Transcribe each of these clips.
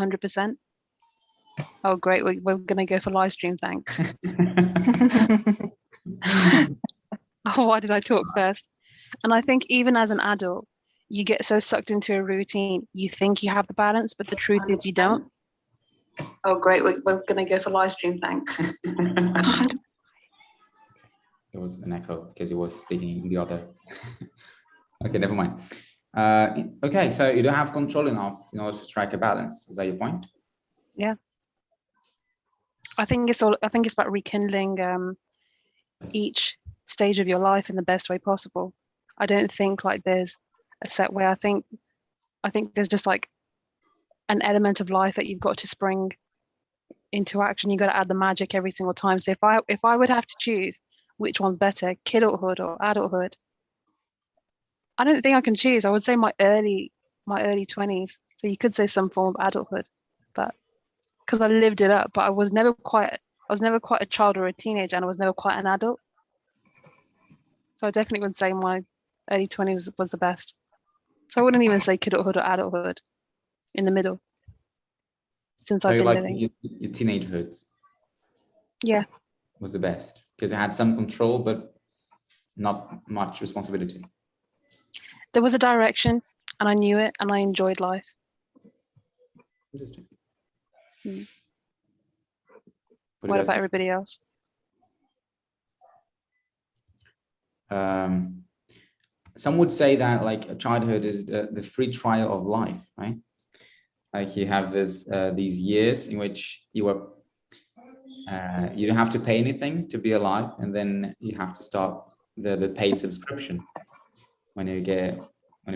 100%. Oh, great. We're going to go for live stream. Thanks. Oh, why did I talk first? And I think even as an adult, you get so sucked into a routine, you think you have the balance, but the truth is you don't. Oh, great. We're going to go for live stream. Thanks. God. It was an echo because he was speaking in the other. Okay, never mind. Okay, so you don't have control enough in order to strike a balance. Is that your point? Yeah. I think it's about rekindling each stage of your life in the best way possible. I don't think like there's a set way. I think there's just like an element of life that you've got to spring into action. You got to add the magic every single time. So if I would have to choose which one's better, kidulthood or adulthood, I don't think I can choose. I would say my early 20s. So you could say some form of adulthood, but because I lived it up, but I was never quite a child or a teenager, and I was never quite an adult. So I definitely would say my early 20s was the best. So I wouldn't even say kidulthood or adulthood, in the middle. Since I've been living. Your teenagehood. Yeah. Was the best because you had some control, but not much responsibility. There was a direction, and I knew it, and I enjoyed life. Interesting. What about everybody else? Some would say that like childhood is the free trial of life, right? Like you have these years in which you don't have to pay anything to be alive, and then you have to start the paid subscription when you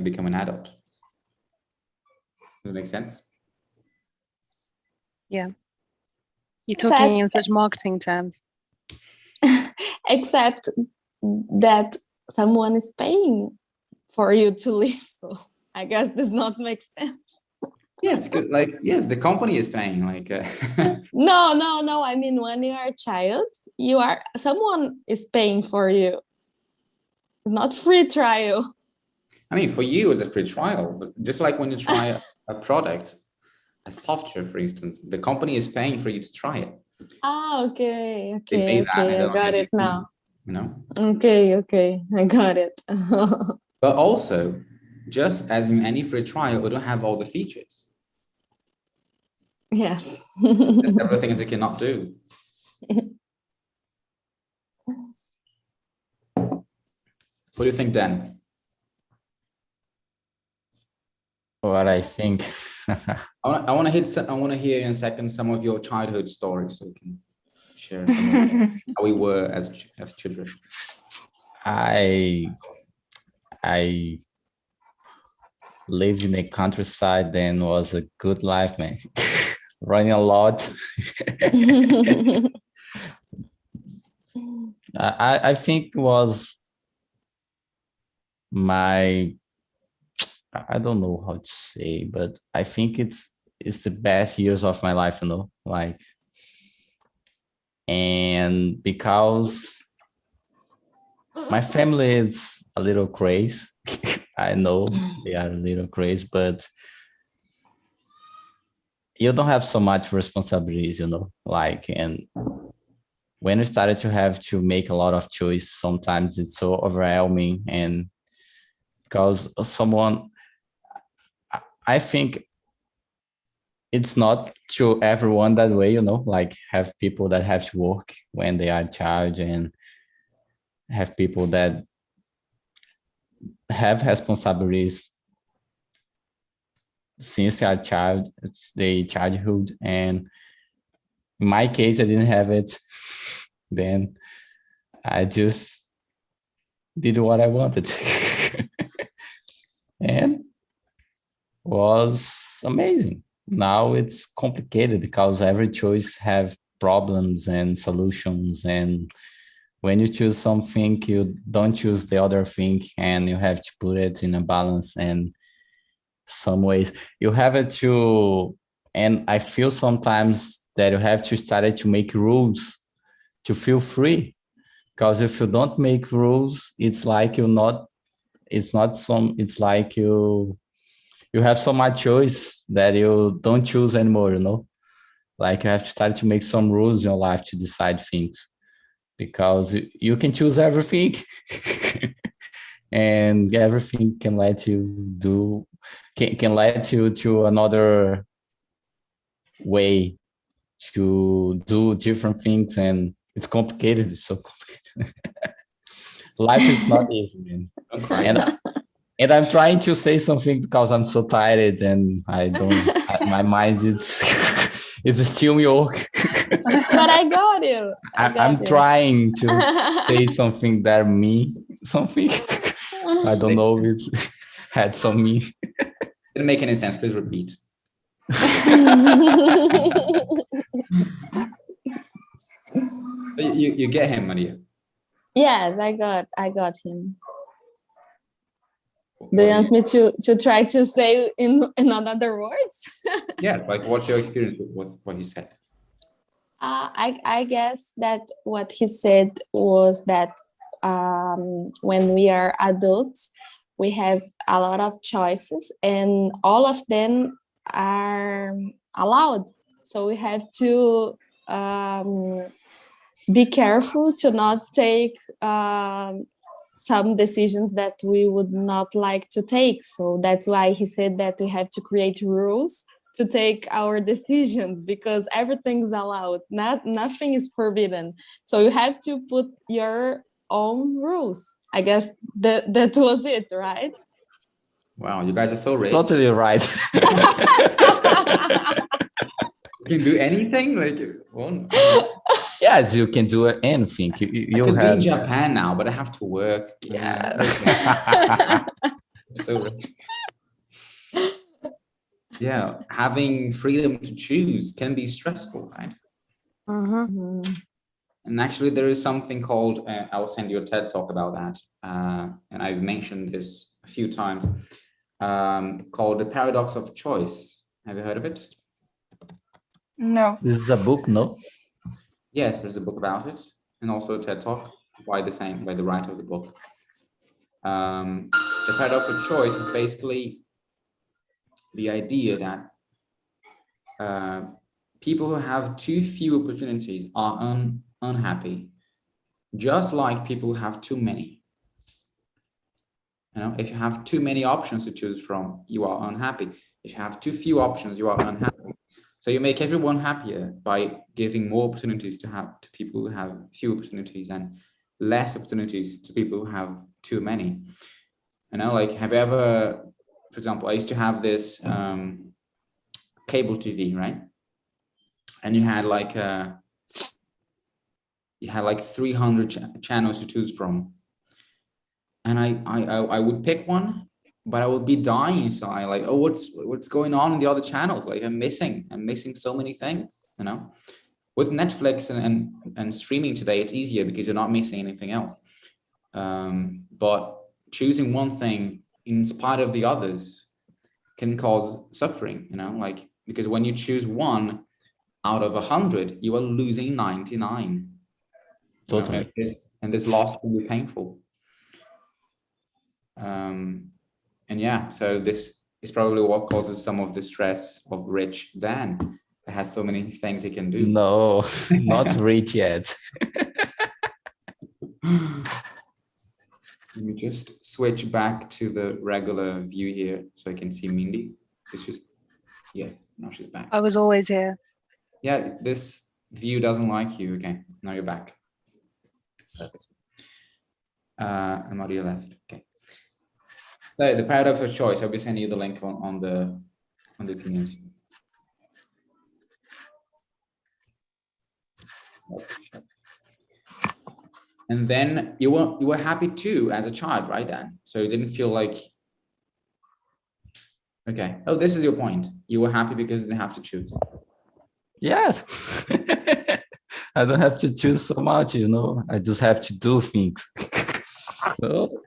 become an adult. Does that make sense? Yeah. You're talking in such marketing terms. Except that someone is paying for you to live, so I guess this not makes sense. Yes, yes, the company is paying. No. I mean, when you are a child, someone is paying for you. It's not free trial. I mean, for you, it's a free trial, but just like when you try a product, a software, for instance, the company is paying for you to try it. Okay. I got it now. You know. Okay, I got it. But also, just as in any free trial, we don't have all the features. Yes. There's several things you cannot do. What do you think, Dan? What I think. I want to hear in a second some of your childhood stories, so we can share some how we were as children. I lived in the countryside and was a good life, man. Running a lot. I think it was I don't know how to say, but I think it's the best years of my life, and because my family is a little crazy. I know they are a little crazy, but you don't have so much responsibilities, and when you started to have to make a lot of choice, sometimes it's so overwhelming. And because I think it's not to everyone that way, have people that have to work when they are a child, and have people that have responsibilities since they are child, it's the childhood. And in my case, I didn't have it. Then I just did what I wanted. And was amazing. Now it's complicated because every choice have problems and solutions, and when you choose something, you don't choose the other thing, and you have to put it in a balance. And some ways you have it to, and I feel sometimes that you have to start to make rules to feel free, because if you don't make rules, it's like you you have so much choice that you don't choose anymore, you know? Like you have to start to make some rules in your life to decide things, because you can choose everything and everything can let you do, can let you to another way to do different things, and it's complicated. It's so complicated. Life is not easy, man. Don't cry. And I'm trying to say something because I'm so tired and I don't, my mind is it's still New York. But I got you. I'm trying to say something that mean something. I don't know if it had some mean. Didn't make any sense. Please repeat. So you get him, Maria. Yes, I got him. Do you want me to try to say in other words? Yeah, like what's your experience with what he said? I guess that what he said was that when we are adults, we have a lot of choices and all of them are allowed. So we have to be careful to not take some decisions that we would not like to take. So that's why he said that we have to create rules to take our decisions, because everything's allowed. Nothing is forbidden. So you have to put your own rules. I guess that was it, right? Wow, you guys are so rich. Totally right. You can do anything, like well, Yes, you can do anything. You I have be in Japan now, but I have to work. Yeah. So rich. Yeah, having freedom to choose can be stressful, right? Mm-hmm. And actually, there is something called, I will send you a TED talk about that. And I've mentioned this a few times, called The Paradox of Choice. Have you heard of it? No. This is a book, no? Yes, there's a book about it, and also a TED talk by the writer of the book. The paradox of choice is basically the idea that people who have too few opportunities are unhappy, just like people who have too many. You know, if you have too many options to choose from, you are unhappy. If you have too few options, you are unhappy. So you make everyone happier by giving more opportunities to people who have few opportunities and less opportunities to people who have too many. You know, like, have you ever, for example, I used to have this cable TV, right? And you had like 300 channels to choose from, and I would pick one, but I would be dying inside, like, oh, what's going on in the other channels? Like, I'm missing so many things, you know. With Netflix and streaming today, it's easier because you're not missing anything else. But choosing one thing in spite of the others can cause suffering, you know, like, because when you choose one out of 100, you are losing 99. Totally. And this loss can be painful. And yeah, so this is probably what causes some of the stress of rich Dan, that has so many things he can do. No, not rich yet. Let me just switch back to the regular view here so I can see Mindy. Yes, now she's back. I was always here. Yeah, this view doesn't like you. Okay, now you're back. Perfect. And Maria left. Okay. So the paradox of choice, I'll be sending you the link on the community. And then you were happy too as a child, right, Dan? So you didn't feel like, okay. Oh, this is your point. You were happy because you didn't have to choose. Yes. I don't have to choose so much, you know. I just have to do things. So,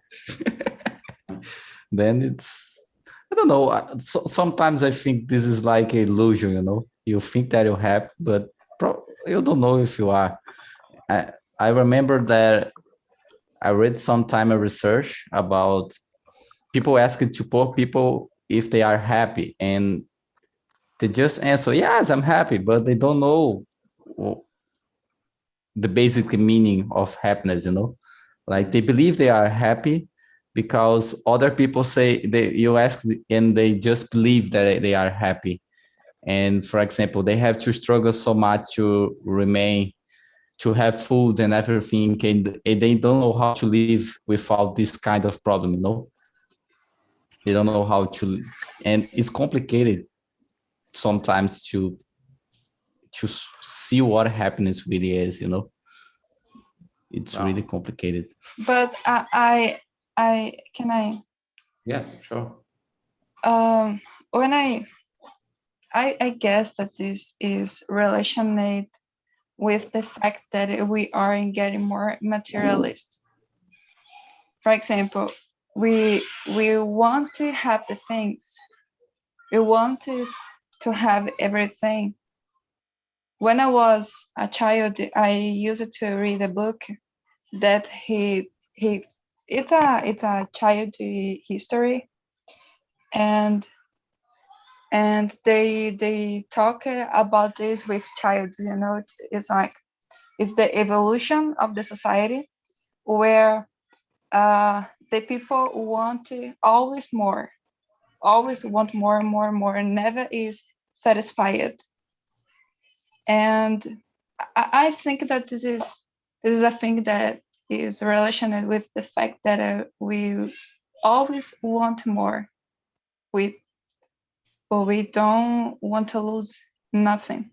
then it's, I don't know. Sometimes I think this is like an illusion, you know. You think that you're happy, but you don't know if you are. I remember that I read sometime a research about people asking to poor people if they are happy, and they just answer, yes, I'm happy, but they don't know the basic meaning of happiness, like they believe they are happy because other people say, you ask and they just believe that they are happy. And for example, they have to struggle so much to remain, to have food and everything, and they don't know how to live without this kind of problem, They don't know how to, and it's complicated sometimes to see what happiness really is, It's really complicated. But I can I Yes, sure. when I guess that this is related with the fact that we are getting more materialist. For example, we want to have the things, we want to have everything. When I was a child, I used to read a book that he it's a child history, and they talk about this with child. It's like it's the evolution of the society where the people want to always more, always want more and more and more, and never is satisfied. And I think that this is a thing that is related with the fact that we always want more. But we don't want to lose nothing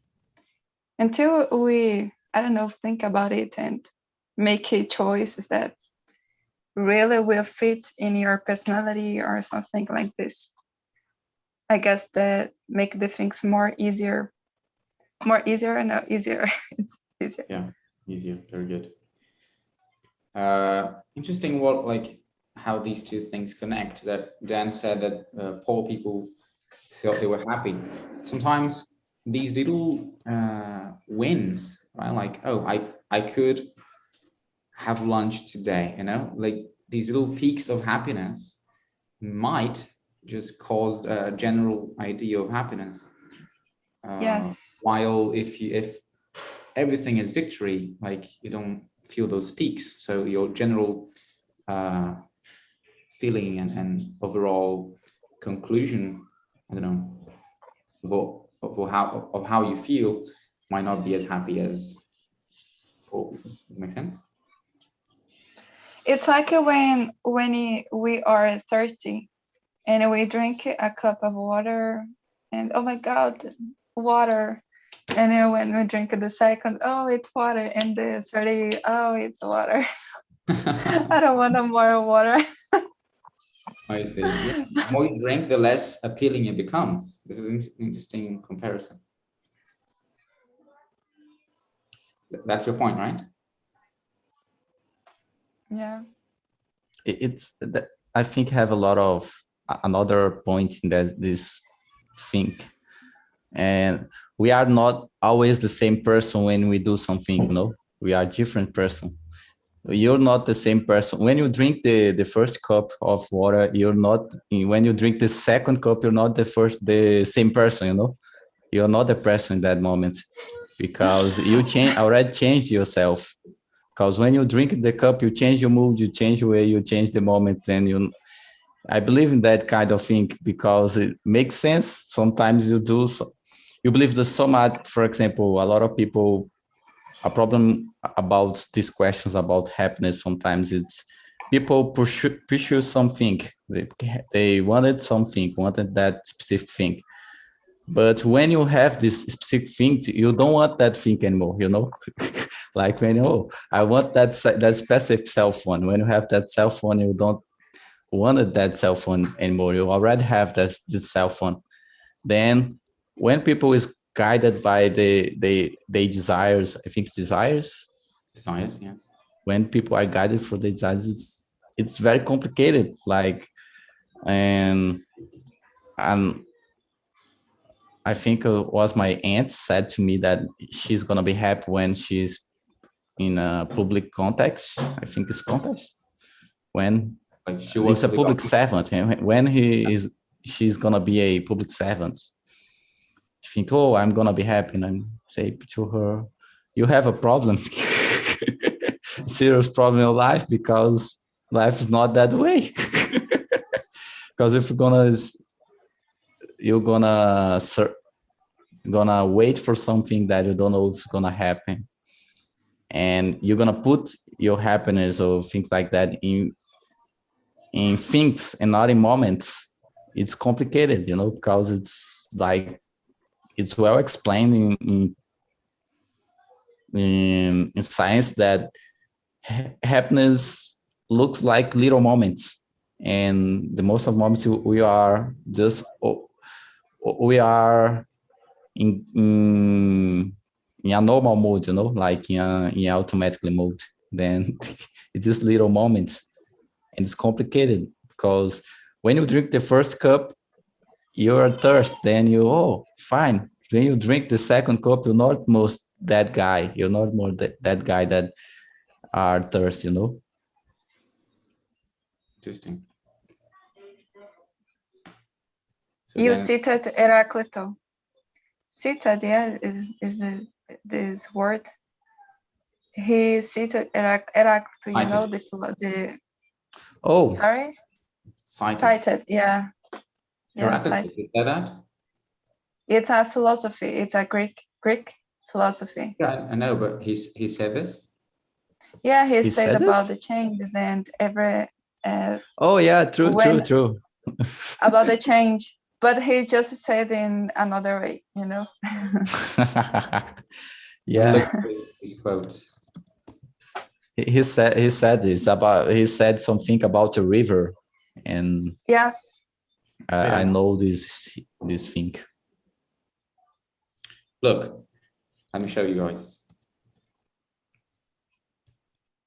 until we, I don't know, think about it and make a choice that really will fit in your personality or something like this. I guess that make the things more easier. It's easier. Yeah, easier. Very good. Interesting how these two things connect. That Dan said that poor people felt they were happy. Sometimes these little wins, right? Like, oh, I could have lunch today, like these little peaks of happiness might just cause a general idea of happiness. Yes. While if everything is victory, like you don't feel those peaks, so your general feeling and overall conclusion, I don't know, of how you feel might not be as happy as poor people. Does it make sense? It's like when we are thirsty and we drink a cup of water and oh my God, water. And then when we drink the second, oh, it's water. And the third, oh, it's water. I don't want more water. I see. Yeah. The more you drink, the less appealing it becomes. This is an interesting comparison. That's your point, right? Yeah. It's that I think have a lot of another point in this thing, and we are not always the same person when we do something. We are different person. You're not the same person when you drink the first cup of water. You're not, when you drink the second cup, you're not the same person. You're not the person in that moment, because you already changed yourself. Because when you drink the cup, you change your mood, you change the way, you change the moment, and I believe in that kind of thing because it makes sense. Sometimes you do, you believe there's so much. For example, a lot of people, a problem about these questions about happiness, sometimes it's people pursue something. They wanted that specific thing. But when you have this specific thing, you don't want that thing anymore, Like when I want that specific cell phone. When you have that cell phone, you don't want that cell phone anymore. You already have this cell phone. Then when people is guided by the desires, I think it's desires. Desires, yes. When people are guided for the desires, it's very complicated. Like, and I think it was my aunt said to me that she's gonna be happy when she's in a public context. I think it's context when like she was it's a public servant. When he is she's gonna be a public servant. She think, oh, I'm gonna be happy, and I say to her, you have a problem, serious problem in your life, because life is not that way. Because if you're gonna wait for something that you don't know if it's gonna happen, and you're gonna put your happiness or things like that in things and not in moments, it's complicated, because it's like, it's well explained in science that happiness looks like little moments, and the most of moments we are in a normal mode, like in automatically mode. Then it's just little moments, and it's complicated because when you drink the first cup, you're thirsty, then fine. When you drink the second cup, you're not most that guy. You're not more that guy that are thirsty, Interesting. So You then- cited Heraclito. Cited, yeah, is this word. He cited Heraclito, you know, the Oh, sorry? cited. Cited, yeah. Yeah, Heraclito, cited. is that? It's a philosophy. It's a Greek philosophy. Yeah, I know, but he said this. Yeah, he He said said about this? the changes and every oh yeah, true. about the change, but he just said in another way, Yeah, Look at his quotes. he said this about, he said something about a river, and Yes. I know this thing. Look, let me show you guys.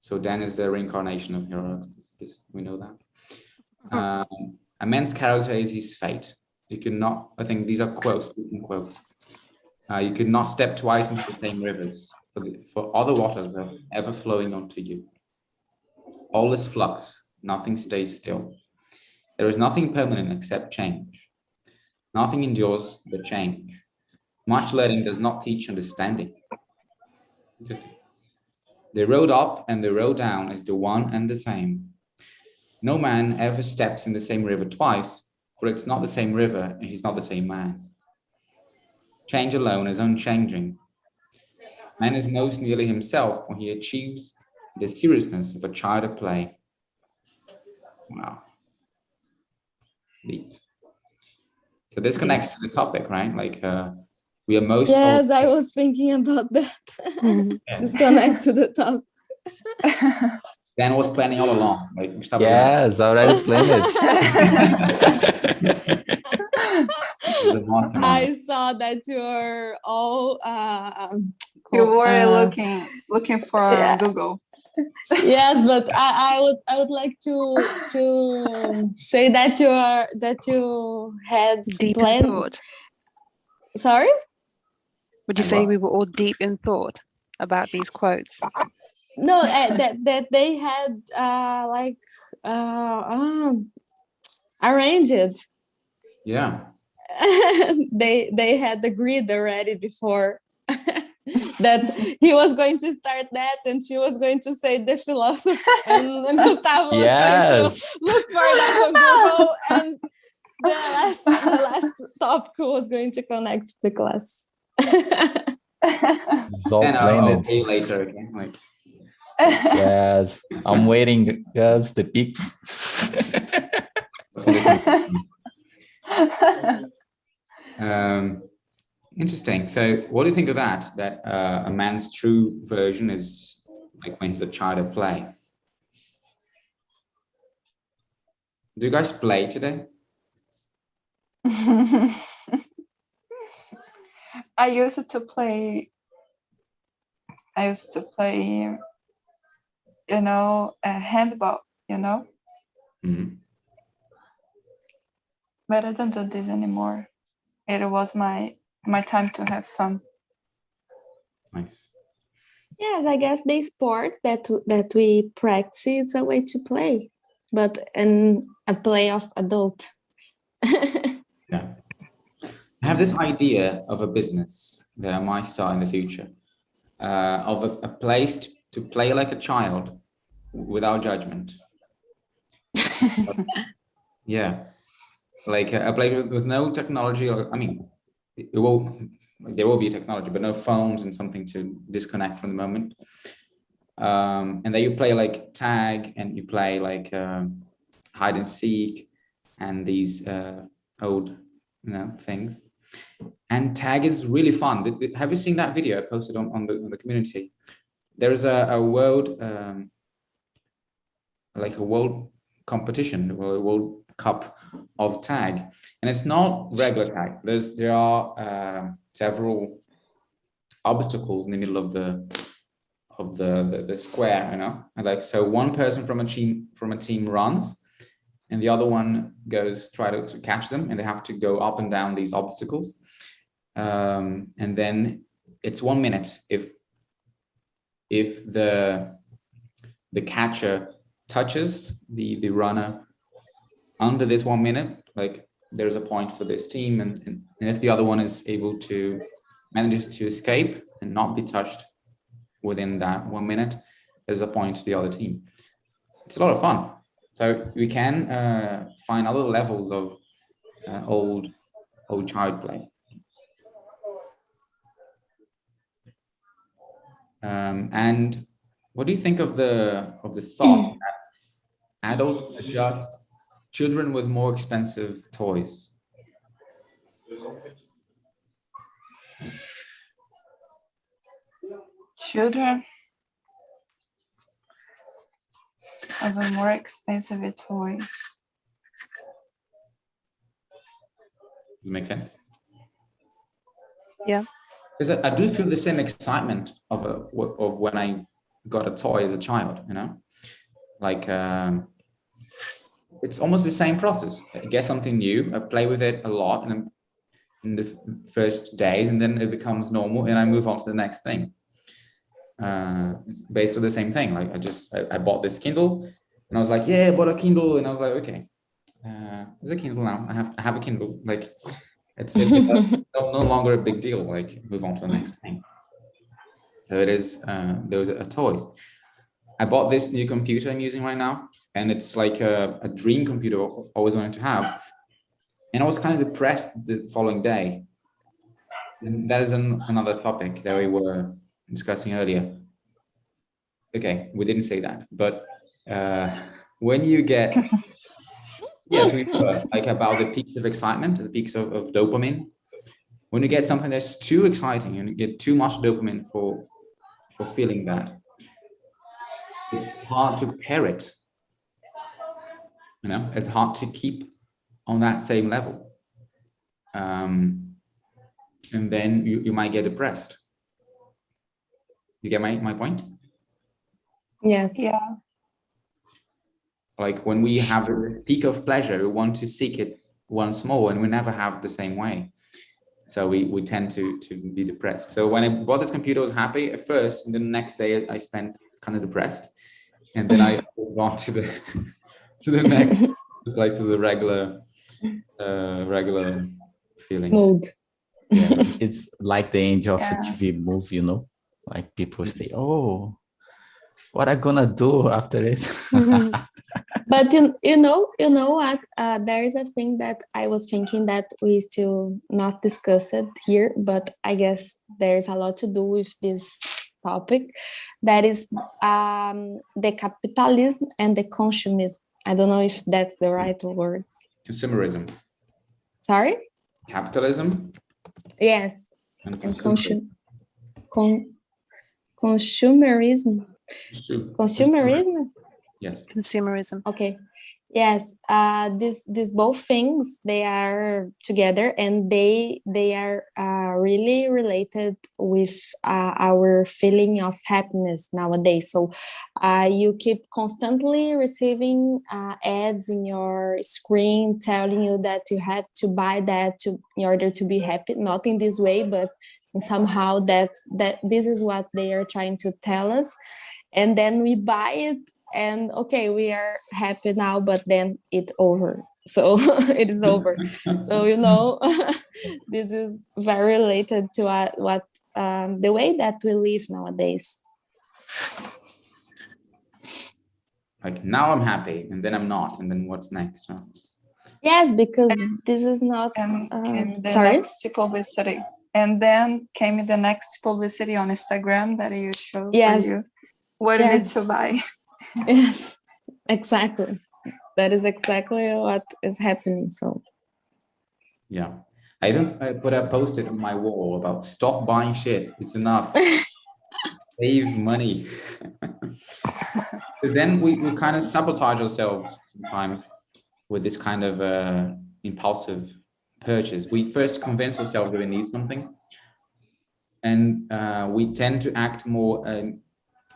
So Dan is the reincarnation of Heraclitus. We know that. A man's character is his fate. You cannot, I think these are quotes, quotes. You could not step twice into the same rivers, for other waters are ever flowing onto you. All is flux, nothing stays still. There is nothing permanent except change. Nothing endures but change. Much learning does not teach understanding. Interesting. The road up and the road down is the one and the same. No man ever steps in the same river twice, for it's not the same river and he's not the same man. Change alone is unchanging. Man is most nearly himself when he achieves the seriousness of a child at play. Wow. Deep. So this connects to the topic, right? Like we are most... Yes, I was thinking about that. This connects to the top. Dan was planning all along. Like, Yes, already planned it. I saw that you're all You were looking for Google. Yes, but I would like to say that you had Deep in planned. thought. Sorry? Would you say we were all deep in thought about these quotes? No, that they had arranged it. Yeah. They had agreed already before that he was going to start that and she was going to say the philosophy, and Gustavo was going to look for that on Google, and the last topic was going to connect the class. It's all planned. I'll pay later again. Like. Yes, I'm waiting. Yes, the pics. Interesting. So what do you think of that? That a man's true version is like when he's a child at play. Do you guys play today? I used to play, handball, Mm-hmm. But I don't do this anymore. It was my time to have fun. Nice. Yes, I guess the sports that we practice, it's a way to play, but in a play of adult. Yeah. I have this idea of a business that I might start in the future, of a place to play like a child without judgment. Yeah, like a place with no technology. I mean, it will, there will be technology, but no phones and something to disconnect from the moment. And then you play like tag, and you play like hide and seek, and these old, things. And tag is really fun. Have you seen that video I posted on the community? There's a world, like a world competition, or a world cup of tag, and it's not regular tag. There are several obstacles in the middle of the square, and like, so one person from a team runs, and the other one goes try to catch them, and they have to go up and down these obstacles. And then it's 1 minute. If the catcher touches the runner under this 1 minute, like, there's a point for this team, and if the other one is able to manages to escape and not be touched within that 1 minute, there's a point to the other team. It's a lot of fun. So we can find other levels of old child play. And what do you think of the thought that adults adjust children with more expensive toys? Children of a more expensive toys. Does it make sense? Yeah. Because I do feel the same excitement of when I got a toy as a child, like it's almost the same process. I get something new, I play with it a lot in the first days, and then it becomes normal, and I move on to the next thing. It's basically the same thing. Like, I bought this Kindle, and I was like, yeah, I bought a Kindle, and I was like, okay, there's a Kindle now. I have a Kindle. Like, it's no longer a big deal. Like, move on to the next thing. So it is. Those are toys. I bought this new computer I'm using right now, and it's like a dream computer I always wanted to have. And I was kind of depressed the following day. And that is another topic that we were discussing earlier. Okay, we didn't say that, but when you get, yes, we were, like, about the peaks of excitement, the peaks of dopamine. When you get something that's too exciting and you get too much dopamine for feeling that, it's hard to pair it. It's hard to keep on that same level. And then you might get depressed. You get my point? Yes. Yeah. Like, when we have a peak of pleasure, we want to seek it once more, and we never have the same way. So we tend to be depressed. So when I bought this computer, I was happy at first, and then the next day I spent kind of depressed, and then I moved on to the next, like, to the regular feeling. Mood. Yeah, it's like the end of a Yeah. TV movie, like people say, oh, what I gonna do after it? But you know what? There is a thing that I was thinking that we still not discussed here, but I guess there's a lot to do with this topic. That is the capitalism and the consumerism. I don't know if that's the right words. Consumerism. Sorry? Capitalism Yes. and And consumerism. Consumerism. Consumerism? Yes. Consumerism. Okay. Yes. These both things, they are together, and they are really related with our feeling of happiness nowadays. So you keep constantly receiving ads in your screen telling you that you have to buy that in order to be happy. Not in this way, but somehow that this is what they are trying to tell us. And then we buy it, and okay, we are happy now, but then it's over. so it is over. So, you know, this is very related to what the way that we live nowadays. Like now I'm happy, and then I'm not, and then what's next? Huh? Yes, because this is not. And came the Sorry. next publicity. And then came the next publicity on Instagram that you show Yes. for you what you need to buy. Yes, exactly. That is exactly what is happening. So Yeah, I even put a post-it on my wall about stop buying shit. It's enough. Save money. Because then we kind of sabotage ourselves sometimes with this kind of impulsive purchase. We first convince ourselves that we need something, and we tend to act more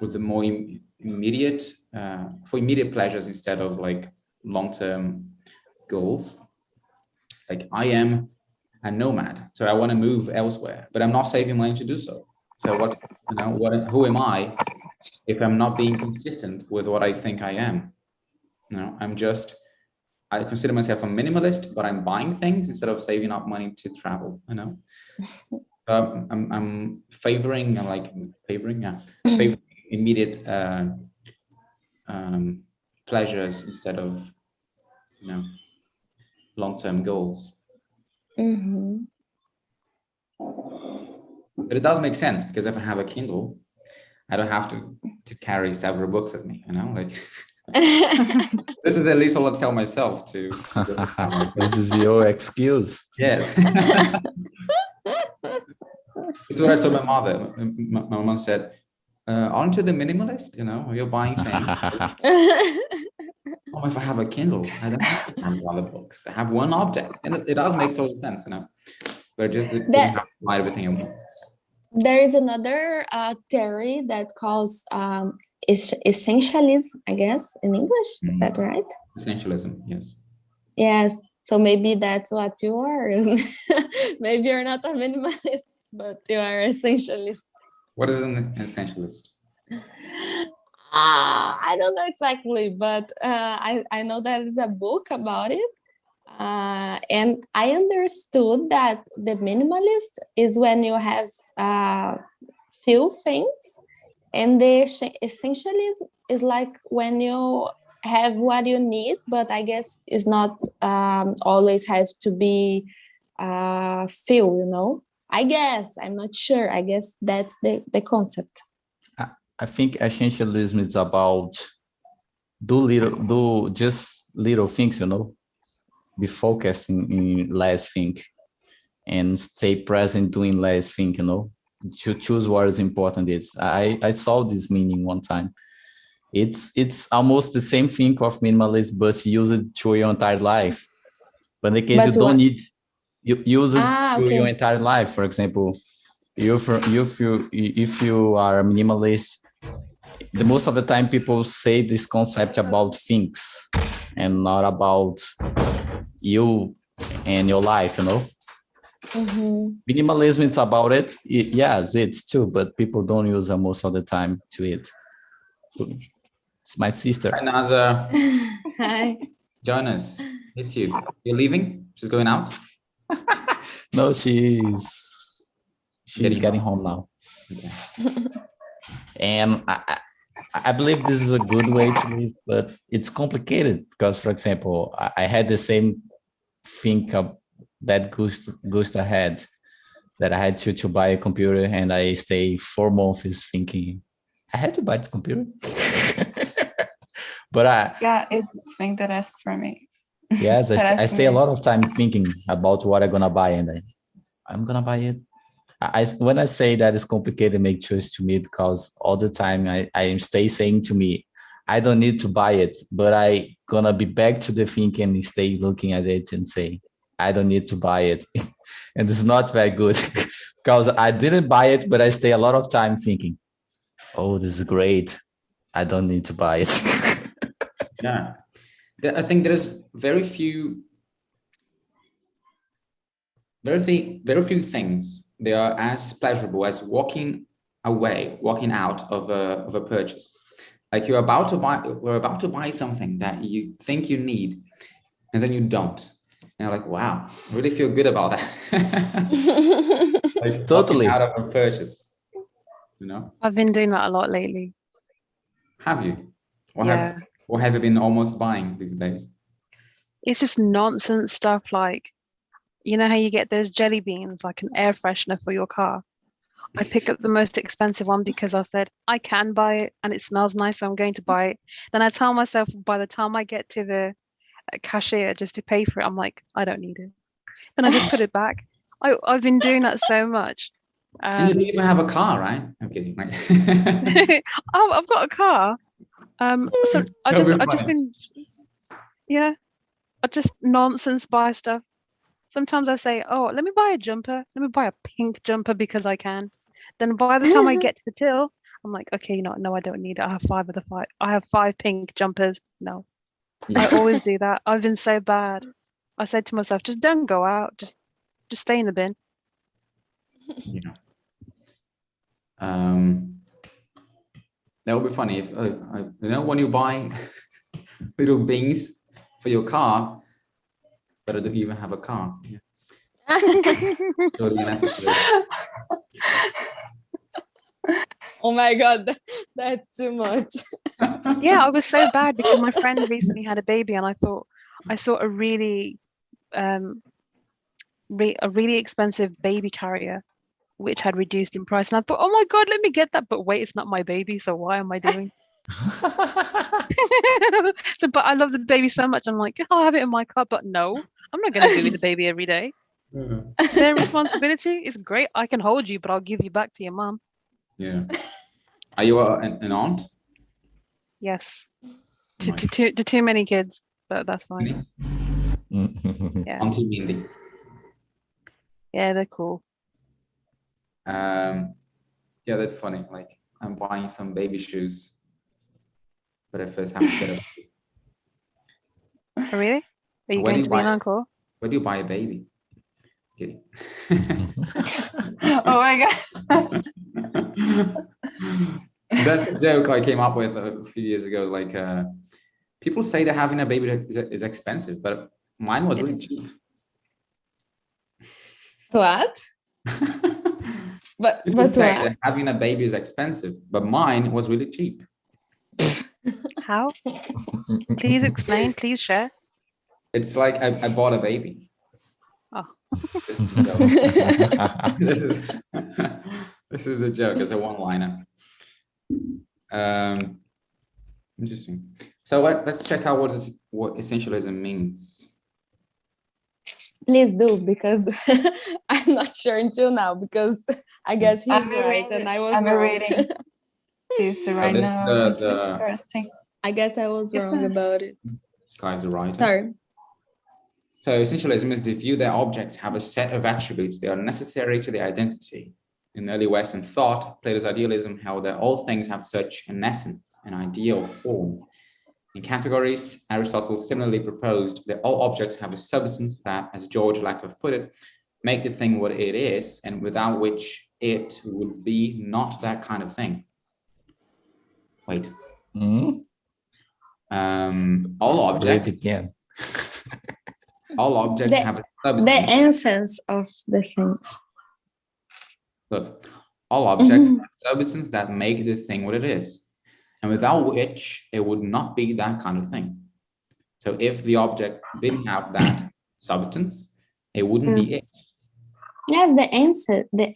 with the more immediate for immediate pleasures instead of like long-term goals. Like I am a nomad, so I want to move elsewhere, but I'm not saving money to do so. So what, you know, who am I if I'm not being consistent with what I think I am? You know, I consider myself a minimalist, but I'm buying things instead of saving up money to travel, you know. So I'm favoring immediate pleasures instead of, you know, long-term goals. mm-hmm. But it does make sense, because if I have a Kindle, I don't have to carry several books with me, you know, like this is at least all I tell myself to This is your excuse. yes. This is what I told my mother. My mom said, aren't you the minimalist? You know, you're buying things. Oh, if I have a Kindle, I don't have to have other books. I have one object, and it does make total sense, you know. But just have to buy everything at once. There is another theory that calls essentialism, I guess, in English. Is that right? Essentialism, yes. Yes. So maybe that's what you are. Maybe you're not a minimalist, but you are essentialist. What is an essentialist? I don't know exactly, but I know that it's a book about it. And I understood that the minimalist is when you have few things, and the essentialism is like when you have what you need, but I guess it's not always has to be few, you know. I guess, I'm not sure. I guess that's the concept. I think essentialism is about do just little things, you know, be focused in less thing and stay present doing less thing, you know, to choose what is important. I saw this meaning one time. It's almost the same thing of minimalist, but use it through your entire life. But in the case you don't need, you use it through your entire life. For example, if you are a minimalist, the most of the time people say this concept about things and not about you and your life, you know. Mm-hmm. Minimalism, it's about it. Yes, it's too, but people don't use it most of the time to it. It's my sister. Another. Hi. Jonas, it's you. You're leaving? She's going out? No, she's getting home now. Okay. And I believe this is a good way to live, but it's complicated because, for example, I had the same thing that Gusta had, that I had to buy a computer, and I stay 4 months thinking I had to buy this computer. But yeah, it's this thing that ask for me. Yes, I stay a lot of time thinking about what I'm gonna buy, and I'm gonna buy it. When I say that it's complicated, make choice to me, because all the time I stay saying to me, I don't need to buy it, but I gonna be back to the thinking and stay looking at it and say, I don't need to buy it. And it's not very good because I didn't buy it, but I stay a lot of time thinking, oh, this is great. I don't need to buy it. Yeah. I think there's very few things that are as pleasurable as walking out of a purchase. Like we're about to buy something that you think you need, and then you don't. And you're like, wow, I really feel good about that. Like Totally. out of a purchase, you know? I've been doing that a lot lately. Have you? Yeah. What have you been almost buying these days? It's just nonsense stuff like, you know how you get those jelly beans, like an air freshener for your car? I pick up the most expensive one because I said, I can buy it and it smells nice, so I'm going to buy it. Then I tell myself by the time I get to the cashier just to pay for it, I'm like, I don't need it. Then I just put it back. I've been doing that so much. And you don't even have a car, right? I'm kidding. Like, I've got a car. So I just been, yeah, I just nonsense buy stuff. Sometimes I say, oh, let me buy a jumper. Let me buy a pink jumper because I can. Then by the time I get to the till, I'm like, okay, no, I don't need it. I have 5 of the 5. I have 5 pink jumpers. No, I always do that. I've been so bad. I said to myself, just don't go out. Just stay in the bin. Yeah. That would be funny if you know, when you buy little bins for your car, but I don't even have a car. Yeah. Totally unnecessary. Oh my God, that's too much. Yeah, I was so bad because my friend recently had a baby, and I saw a really expensive baby carrier which had reduced in price, and I thought, oh my God, let me get that. But wait, it's not my baby, so why am I doing? So, but I love the baby so much. I'm like, I'll have it in my car, but no, I'm not going to be with the baby every day. Their responsibility is great. I can hold you, but I'll give you back to your mom. Yeah. Are you an aunt? Yes. Nice. To too many kids, but that's fine. Yeah. Auntie Mindy. Yeah, they're cool. Yeah, that's funny. Like, I'm buying some baby shoes, but I first have to get a. Oh, really? Are you Where do going you to be an buy- uncle? Where do you buy a baby? Kidding. Oh my God. That's a joke I came up with a few years ago. Like, people say that having a baby is expensive, but mine was really cheap. What? But People say what? that having a baby is expensive, but mine was really cheap. How? Please explain. Please share. It's like I bought a baby. Oh. This is a joke. It's a one-liner. Interesting. So let's check out what essentialism means. Please do, because I'm not sure until now, because I guess he's right and I was wrong. reading this right this now. It's the- interesting. I guess I was wrong about it. Sky's the writer. Sorry. So essentialism is the view that objects have a set of attributes that are necessary to their identity. In early Western thought, Plato's idealism held that all things have such an essence, an ideal form. In categories, Aristotle similarly proposed that all objects have a substance that, as George Lakoff put it, make the thing what it is, and without which it would be not that kind of thing. Wait. All objects. Again. All objects have a substance. The essence of the things. Look, all objects have substance that make the thing what it is, and without which it would not be that kind of thing. So if the object didn't have that substance, it wouldn't be it. Yes, the answer, the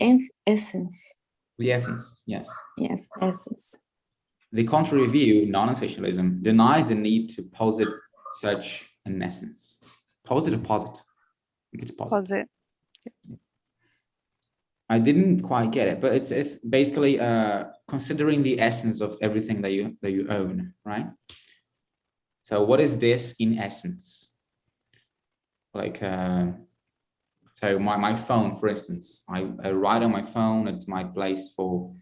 essence. The essence, yes. Yes, essence. The contrary view, non-essentialism, denies the need to posit such an essence. Posit or posit? I think it's posit. Posit. I didn't quite get it, but it's basically considering the essence of everything that you own, right? So what is this in essence? Like, so my phone, for instance, I write on my phone. It's my place for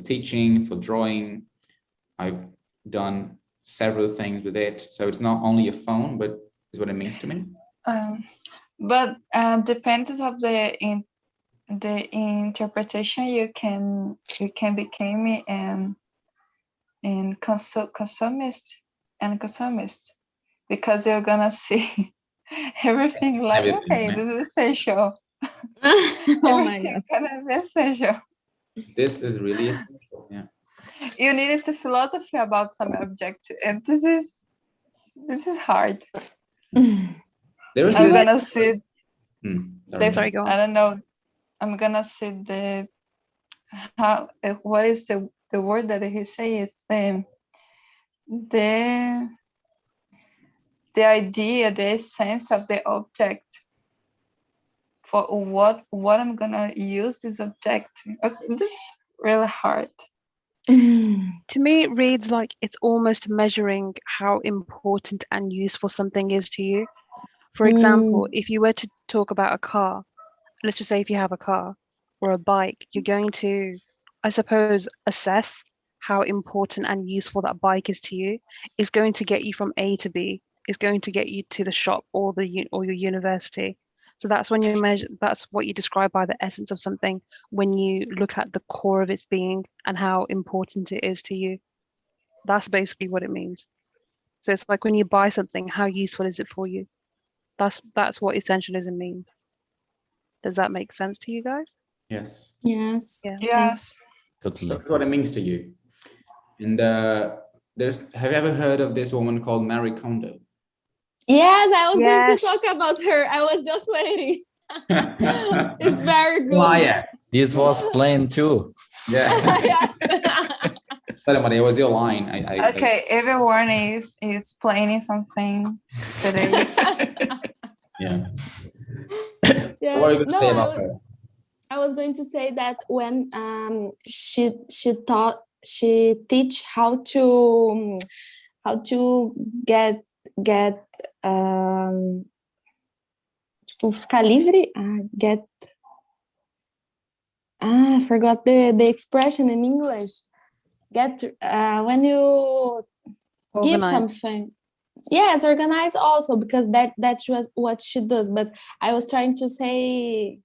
teaching, for drawing. I've done several things with it. So it's not only a phone, but is what it means to me. But depends of the interpretation you can become consumist, because you're gonna see Everything like, Everything, okay, right? this is essential. Oh my Everything god. gonna be essential. This is really essential. Yeah. You needed to philosophy about some object, and this is hard. There is I'm this. gonna see Sorry. Sorry, go on. I don't know. I'm gonna see the how what is the word that he say? It's the the idea, the essence of the object for what I'm gonna use this object. Okay, this is really hard. To me, it reads like it's almost measuring how important and useful something is to you. For example, if you were to talk about a car, let's just say if you have a car or a bike, you're going to, I suppose, assess how important and useful that bike is to you. It's going to get you from A to B. It's going to get you to the shop or or your university. So that's when you measure. That's what you describe by the essence of something when you look at the core of its being and how important it is to you. That's basically what it means. So it's like when you buy something, how useful is it for you? That's what essentialism means. Does that make sense to you guys? Yes. Yes. Yeah. Yes. So that's what it means to you. And have you ever heard of this woman called Marie Kondo? Yes, I was going to Yes. talk about her. I was just waiting. It's very good. Liar. This was planned too. Yeah. Yes. Sorry, Maria, it was your line. Okay, everyone is planning something today. Yeah. Yeah. What are you going to No, say about her? I was going to say that when she teach how to get tipo, ficar livre, get I forgot the expression in English. Get when you give Organize. something. Yes, organize also, because that's what she does. But I was trying to say,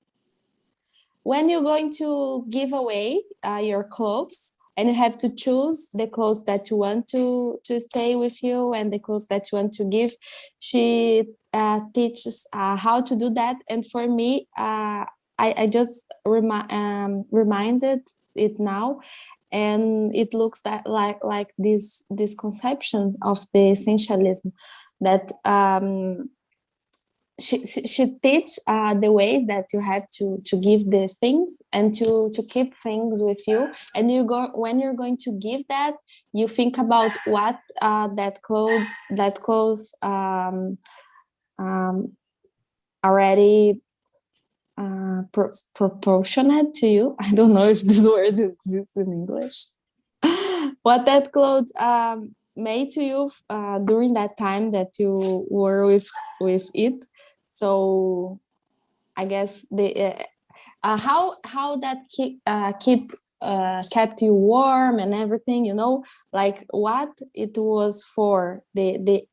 when you're going to give away your clothes, and you have to choose the clothes that you want to stay with you and the clothes that you want to give, she teaches how to do that. And for me, I just reminded it now, and it looks like this conception of the essentialism that she teach the ways that you have to give the things and to keep things with you. And when you're going to give that, you think about what that clothes already proportionate to you. I don't know if this word exists in English. What that clothes made to you during that time that you were with it. So I guess the how that kept you warm and everything, like what it was for the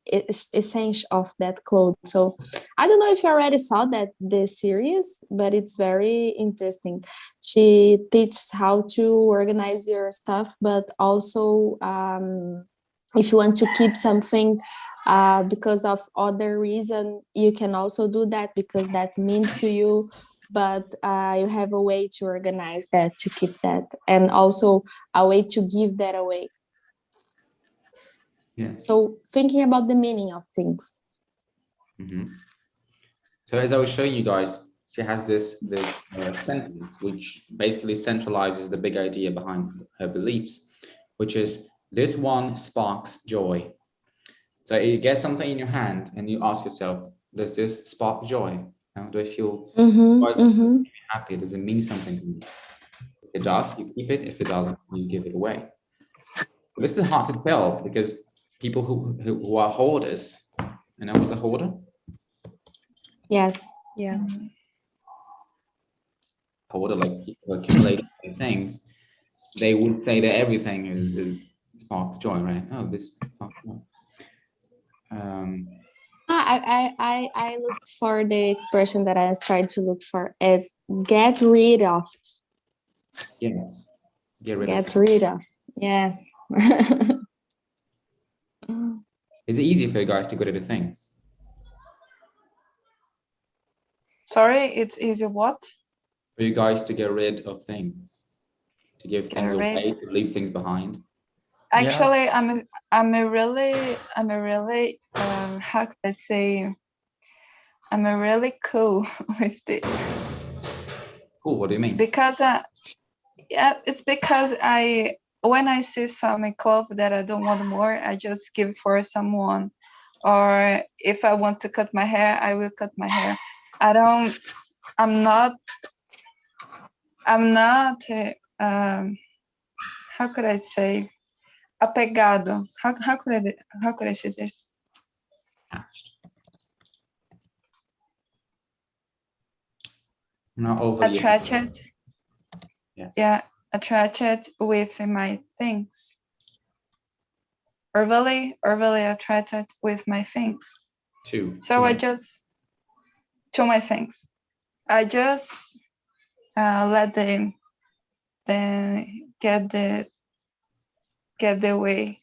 essence of that clothes. So I don't know if you already saw the series, but it's very interesting. She teaches how to organize your stuff, but also if you want to keep something because of other reason, you can also do that because that means to you. But you have a way to organize that, to keep that, and also a way to give that away. Yeah. So thinking about the meaning of things. Mm-hmm. So as I was showing you guys, she has this sentence which basically centralizes the big idea behind her beliefs, which is this one sparks joy. So you get something in your hand and you ask yourself, does this spark joy? Do I feel happy? Does it mean something to me? If it does, you keep it. If it doesn't, you give it away. But this is hard to tell because people who are hoarders, what's a hoarder? Yes. Yeah. Hoarder, like people accumulating things, they would say that everything is sparks joy, right? Oh, this sparks joy. I looked for the expression that I was trying to look for as get rid of. Yes. Get rid of. Yes. Is it easy for you guys to get rid of things? Sorry, it's easy what? For you guys to get rid of things, to give Get things away, rid. to leave things behind. Actually, Yes. I'm a really how can I say, I'm a really cool with this Cool, what do you mean? because yeah, it's because when I see some clothes that I don't want more, I just give for someone. Or if I want to cut my hair, I will cut my hair. I'm not how could I say, apegado. How could I say this? Attached. Not overly Attracted. Yes. Yeah, attracted with my things. Overly attracted with my things. So I just to my things. I just let them get the way.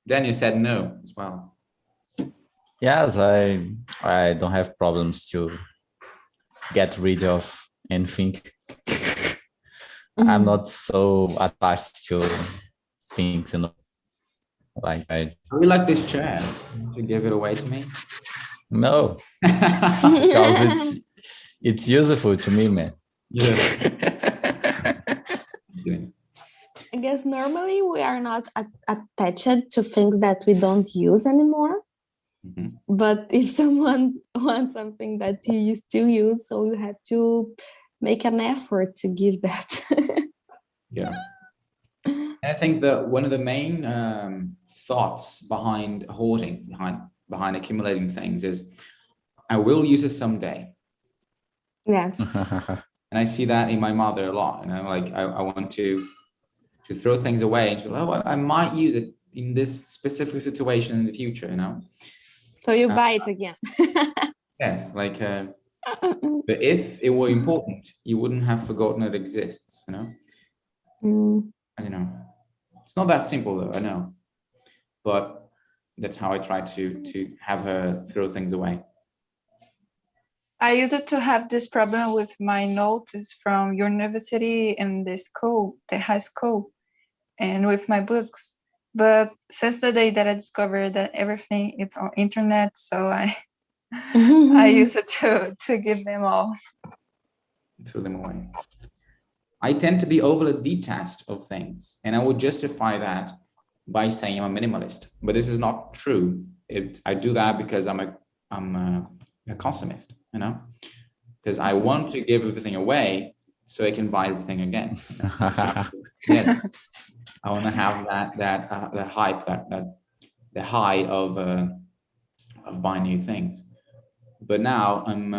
Then you said no as well. Yes, I don't have problems to get rid of anything. I'm not so attached to things, Like I really like this chair. To give it away to me. no, because it's useful to me, man. I guess normally we are not attached to things that we don't use anymore. Mhm. But if someone wants something that you still use, so you have to make an effort to give that. Yeah. I think that one of the main thoughts behind hoarding, behind accumulating things is, I will use it someday. Yes. And I see that in my mother a lot. Like I want to throw things away, and she's like, oh, I might use it in this specific situation in the future, So you buy it again. Yes, like, but if it were important, you wouldn't have forgotten it exists, Mm. I don't know. It's not that simple though, I know. But that's how I try to have her throw things away. I used to have this problem with my notes from university and the high school, and with my books. But since the day that I discovered that everything is on internet, so I used it to give them all. Throw them away. I tend to be overly detached of things, and I would justify that by saying I'm a minimalist. But this is not true. I do that because I'm a consumist, because I want to give everything away so I can buy everything again. Yes, I want to have the hype, the high of buying new things. But now I'm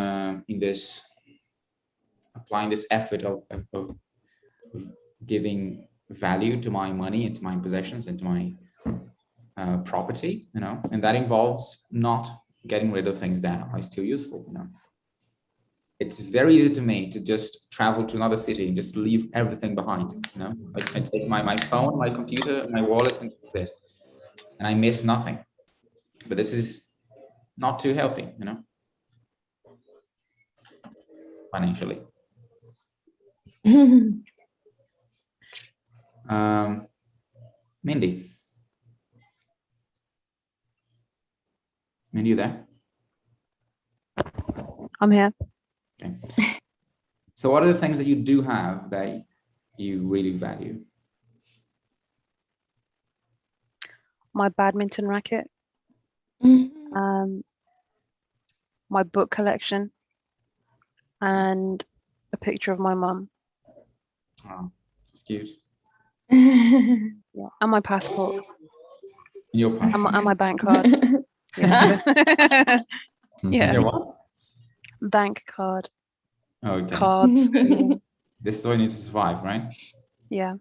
applying this effort of giving value to my money and to my possessions and to my property, and that involves not getting rid of things that are still useful. It's very easy to me to just travel to another city and just leave everything behind. Like I take my phone, my computer, my wallet, and that's it, and I miss nothing. But this is not too healthy, financially. Mindy, you there? I'm here. Okay. So what are the things that you do have that you really value? My badminton racket, my book collection, and a picture of my mum. Oh, it's cute. Yeah, and my passport. Your passport. And my bank card. Yeah. Yeah. Your what? Bank card. Okay. Cards. This is what you need to survive, right? Yeah. You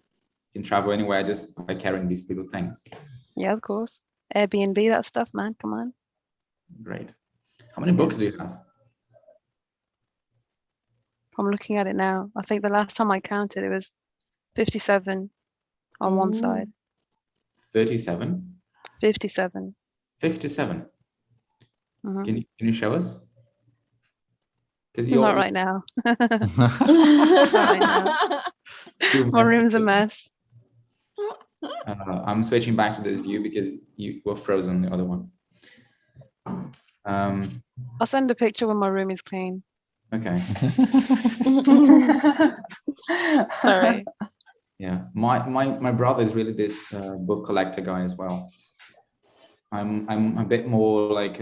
can travel anywhere just by carrying these little things. Yeah, of course. Airbnb, that stuff, man. Come on. Great. How many books do you have? I'm looking at it now. I think the last time I counted, it was 57 on one side. 37? 57. 57. Mhm. Can you show us? Because Not right now. Not right now. My room's a mess. I'm switching back to this view because you were frozen the other one. I'll send a picture when my room is clean. Okay. Sorry. Yeah, my brother is really this book collector guy as well. I'm a bit more like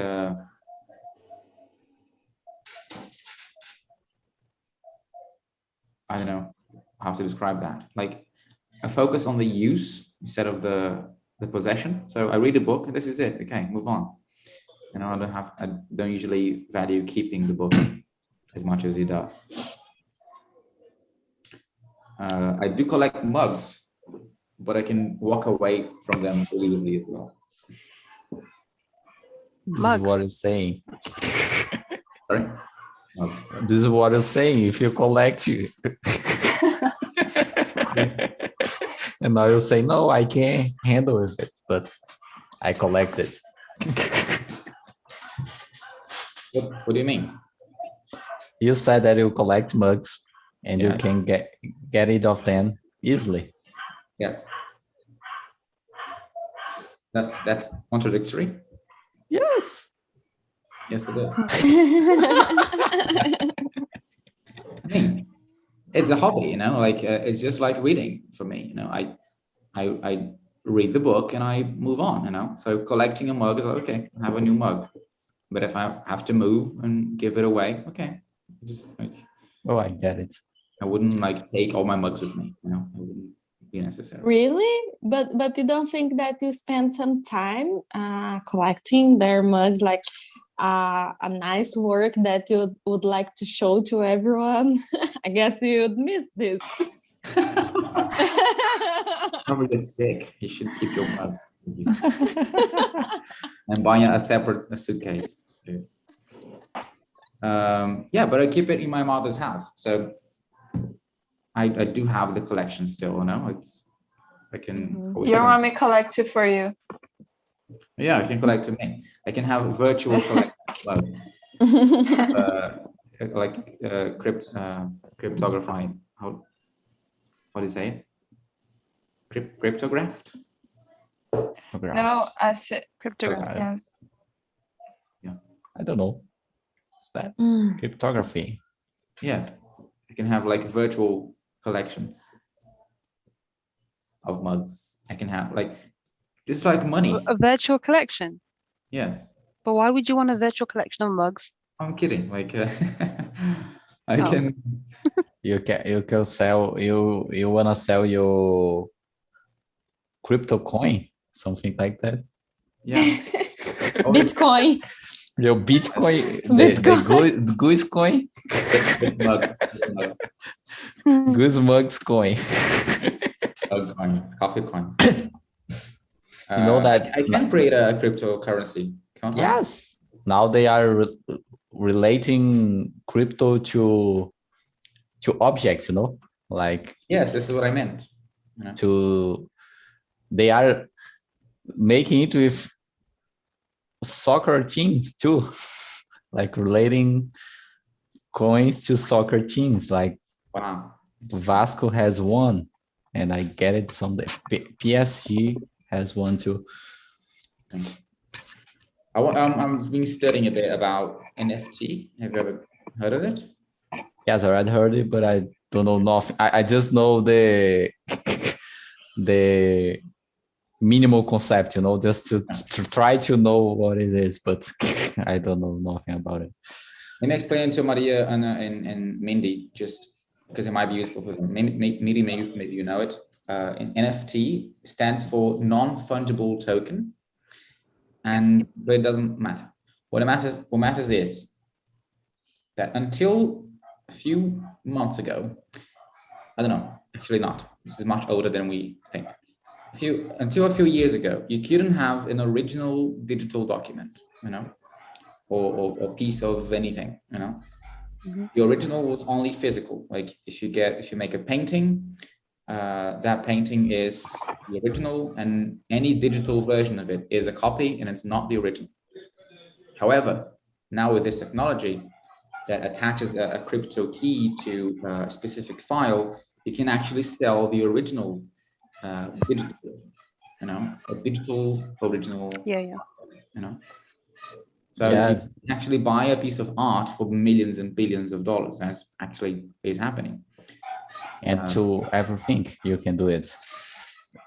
I don't know how to describe that. Like I focus on the use instead of the possession. So I read a book and this is it. Okay, move on. And I don't usually value keeping the book as much as he does. I do collect mugs, but I can walk away from them really easily as well. This is what you're saying. Sorry? Mugs. This is what you're saying. If you collect you. And now you say, no, I can't handle with it, but I collect it. What do you mean? You said that you collect mugs and Yeah. you can get rid of them easily. Yes. That's contradictory. Yes. Yes, it is. I mean, it's a hobby, like it's just like reading for me. I read the book and I move on. So collecting a mug is like, okay, I have a new mug, but if I have to move and give it away, okay, just like. Oh, I get it. I wouldn't like take all my mugs with me. It wouldn't be necessary. Really? But you don't think that you spend some time collecting their mugs, like a nice work that you would like to show to everyone? I guess you'd miss this. Probably get sick. You should keep your mugs with you. And buy a separate suitcase. Yeah, but I keep it in my mother's house. So I do have the collection still, I can always. You want me collect it for you? Yeah, I can collect to me. I can have virtual collection, cryptography. How do you say it? Cryptographed? No, I said Cryptography. yes. I don't know. What's that? Cryptography. Yes, I can have like virtual collections of mugs. I can have just like money. A virtual collection? Yes. But why would you want a virtual collection of mugs? I'm kidding. I Oh. can. You can sell. You wanna sell your crypto coin, something like that. Yeah. Bitcoin. Your Bitcoin, Bitcoin. the Goose coin, Good mugs. Goose mugs coin. Mug coins, coffee coins. You know that I can create a cryptocurrency. Can't I? yes. Now they are relating crypto to objects. Like Yes, this is what I meant. they are making it with soccer teams too, like relating coins to soccer teams. Like Wow. Vasco has one, and I get it someday. PSG has one too. I'm been studying a bit about NFT. Have you ever heard of it? Yes, I already heard it, but I don't know nothing. I just know the minimal concept, just to try to know what it is, but I don't know nothing about it. Let me explain to Maria and Mindy, just because it might be useful for them. Maybe you know it. NFT stands for non-fungible token, but it doesn't matter. What matters is that until a few months ago, I don't know, actually not. This is much older than we think. Until a few years ago, you couldn't have an original digital document, or a piece of anything, Mm-hmm. The original was only physical. Like if you make a painting, that painting is the original, and any digital version of it is a copy, and it's not the original. However, now with this technology that attaches a crypto key to a specific file, you can actually sell the original digital, a digital original. Yeah. So Yeah. you can actually buy a piece of art for millions and billions of dollars. That's actually is happening. And to everything you can do it.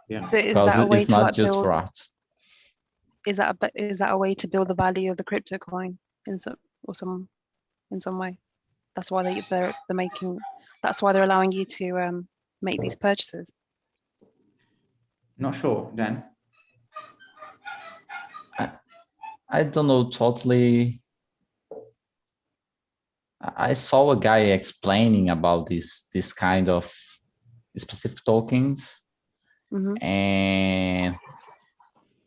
Yeah. But is Because that a way it's to not like just build? for art. Is that a way to build the value of the crypto coin in some way? That's why they're making. That's why they're allowing you to make these purchases. Not sure, Dan. I don't know totally. I saw a guy explaining about this kind of specific tokens, and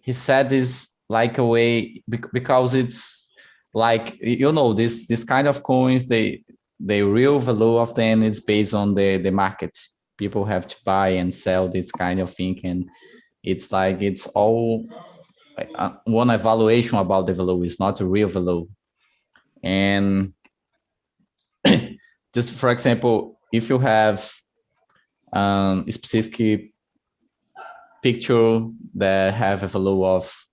he said it's like a way because it's like this kind of coins, the real value of them is based on the market. People have to buy and sell this kind of thing, and it's like it's all one evaluation about the value. Is not a real value. And just for example, if you have a specific picture that have a value of